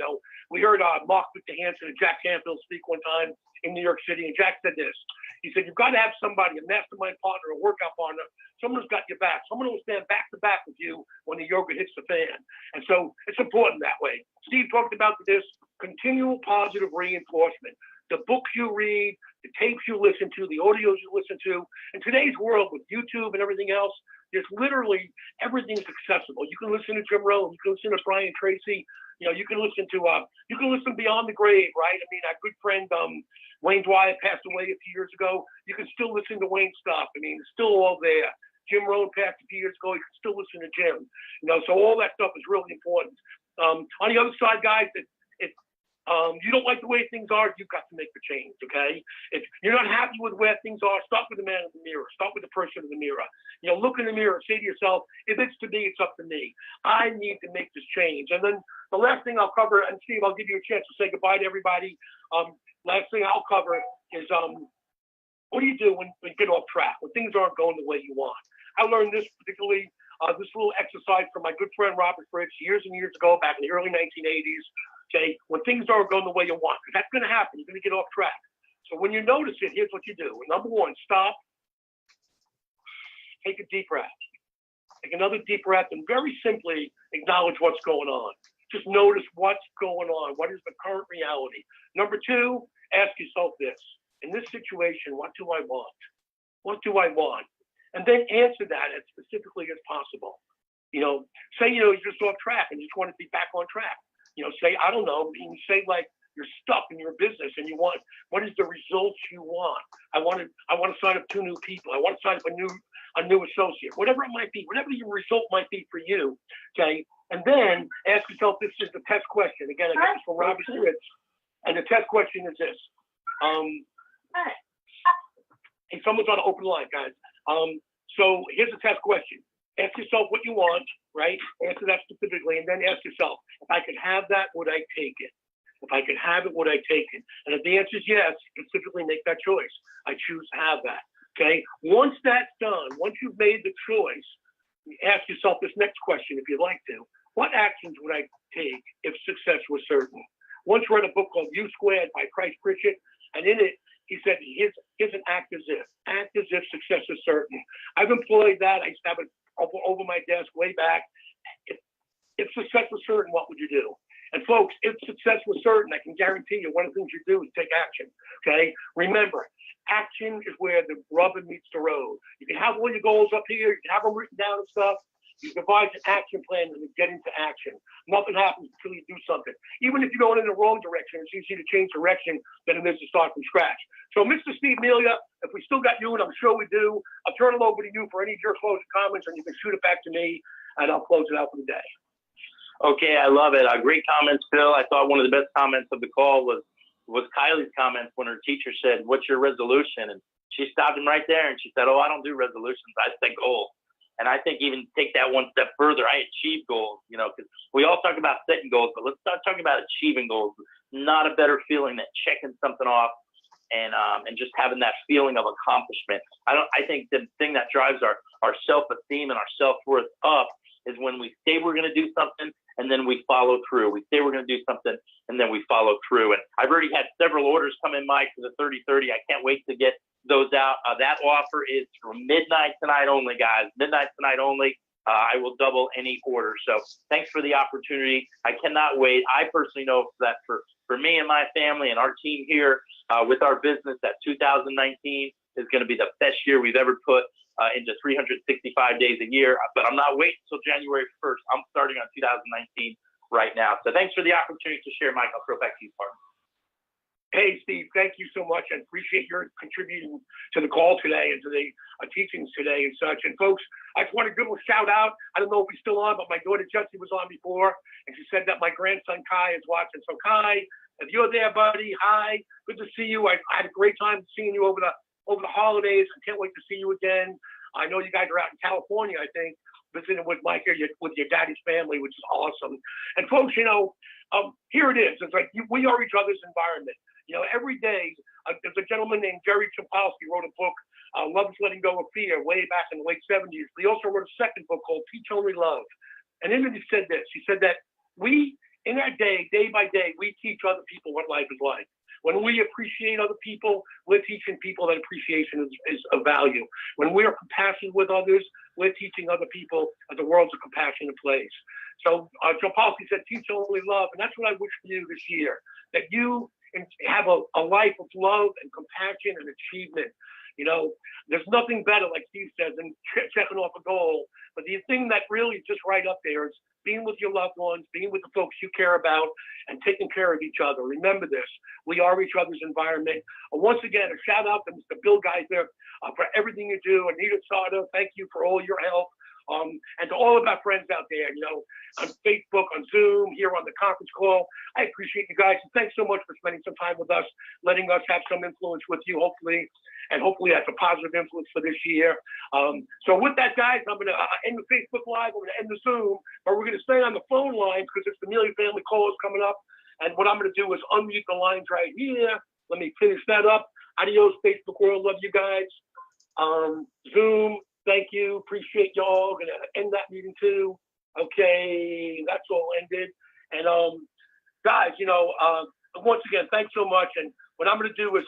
We heard Mark Hansen and Jack Canfield speak one time in New York City, and Jack said this. He said, you've got to have somebody, a mastermind partner, a workout partner, someone who's got your back, someone who will stand back to back with you when the yoga hits the fan. And so it's important that way. Steve talked about this continual positive reinforcement. The books you read, the tapes you listen to, the audios you listen to. In today's world with YouTube and everything else, there's literally everything's accessible. You can listen to Jim Rohn, you can listen to Brian Tracy, you can listen Beyond the Grave, right? I mean, our good friend Wayne Dwyer passed away a few years ago. You can still listen to Wayne's stuff. I mean, it's still all there. Jim Rohn passed a few years ago. You can still listen to Jim. So all that stuff is really important. On the other side, guys, if you don't like the way things are, you've got to make the change, okay? If you're not happy with where things are, start with the man in the mirror. Start with the person in the mirror. Look in the mirror and say to yourself, if it's to be, it's up to me. I need to make this change. And then the last thing I'll cover, and Steve, I'll give you a chance to say goodbye to everybody. Last thing I'll cover is what do you do when you get off track, when things aren't going the way you want? I learned this particularly, this little exercise from my good friend Robert Fritz years and years ago, back in the early 1980s. Okay, when things aren't going the way you want, because that's going to happen. You're going to get off track. So when you notice it, here's what you do. Number one, stop. Take a deep breath. Take another deep breath and very simply acknowledge what's going on. Just notice what's going on. What is the current reality? Number two, ask yourself this. In this situation, what do I want? What do I want? And then answer that as specifically as possible. Say, you're just off track and you just want to be back on track. Say, I don't know, you say like you're stuck in your business and you want, what is the results you want? I want to sign up 2 new people. I want to sign up a new associate, whatever it might be, whatever your result might be for you. Okay. And then ask yourself, this is the test question. Again, I got this from Robert Fritz. And the test question is this. Hey, someone's on an open line, guys. So here's the test question. Ask yourself what you want, right? Answer that specifically, and then ask yourself, if I could have that, would I take it? If I could have it, would I take it? And if the answer is yes, specifically make that choice. I choose to have that, okay? Once that's done, once you've made the choice, ask yourself this next question, if you'd like to. What actions would I take if success was certain? Once read a book called U Squared by Price Pritchett, and in it, he said, here's an act as if. Act as if success is certain. I've employed that. I used to have it over my desk way back. If success was certain, what would you do? And folks, if success was certain, I can guarantee you one of the things you do is take action, okay? Remember, action is where the rubber meets the road. You can have all your goals up here. You can have them written down and stuff. You devise an action plan and get into action. Nothing happens until you do something. Even if you're going in the wrong direction, it's easier to change direction than it is to start from scratch. So, Mr. Steve Melia, if we still got you, and I'm sure we do, I'll turn it over to you for any of your closing comments, and you can shoot it back to me, and I'll close it out for the day. Okay, I love it. Great comments, Bill. I thought one of the best comments of the call was Kylie's comments when her teacher said, "What's your resolution?" And she stopped him right there, and she said, "Oh, I don't do resolutions. I set goals." And I think even take that one step further, I achieve goals, because we all talk about setting goals, but let's start talking about achieving goals. Not a better feeling than checking something off and just having that feeling of accomplishment. I think the thing that drives our self-esteem and our self-worth up is when we say we're going to do something and then we follow through. We say we're going to do something and then we follow through. And I've already had several orders come in, Mike, for the 30/30. I can't wait to get those out. That offer is for midnight tonight only, guys. Midnight tonight only. I will double any order. So thanks for the opportunity. I cannot wait. I personally know that for me and my family and our team here with our business, that 2019 is going to be the best year we've ever put into 365 days a year. But I'm not waiting until January 1st. I'm starting on 2019 right now. So thanks for the opportunity to share, Mike. I'll throw it back to you, partner. Hey, Steve, thank you so much and appreciate your contributing to the call today and to the teachings today and such. And folks, I just want to give a shout out. I don't know if he's still on, but my daughter Jessie was on before, and she said that my grandson Kai is watching. So Kai, if you're there, buddy, hi, good to see you. I had a great time seeing you over the holidays. I can't wait to see you again. I know you guys are out in California, I think, visiting with Mike or with your daddy's family, which is awesome. And folks, here it is. It's like we are each other's environment. Every day, there's a gentleman named Jerry Champolsky wrote a book, Love's Letting Go of Fear, way back in the late 70s. He also wrote a second book called Teach Only Love. And in it, he said this. He said that we, in our day by day, we teach other people what life is like. When we appreciate other people, we're teaching people that appreciation is of value. When we are compassionate with others, we're teaching other people that the world's a compassionate place. So Champolsky said, teach only love. And that's what I wish for you this year, that you have a life of love and compassion and achievement. There's nothing better, like Steve says, than checking off a goal. But the thing that really is just right up there is being with your loved ones, being with the folks you care about, and taking care of each other. Remember this, we are each other's environment. And once again, a shout out to Mr. Bill Geiser for everything you do. Anita Sada, thank you for all your help. And to all of our friends out there, on Facebook, on Zoom, here on the conference call, I appreciate you guys. And thanks so much for spending some time with us, letting us have some influence with you, hopefully. And hopefully that's a positive influence for this year. So with that, guys, I'm going to end the Facebook Live. I'm going to end the Zoom, but we're going to stay on the phone lines because it's the Melia family call is coming up. And what I'm going to do is unmute the lines right here. Let me finish that up. Adios, Facebook world. Love you guys. Zoom. Thank you. Appreciate y'all. Gonna end that meeting too. Okay, that's all ended. And guys, once again, thanks so much. And what I'm gonna do is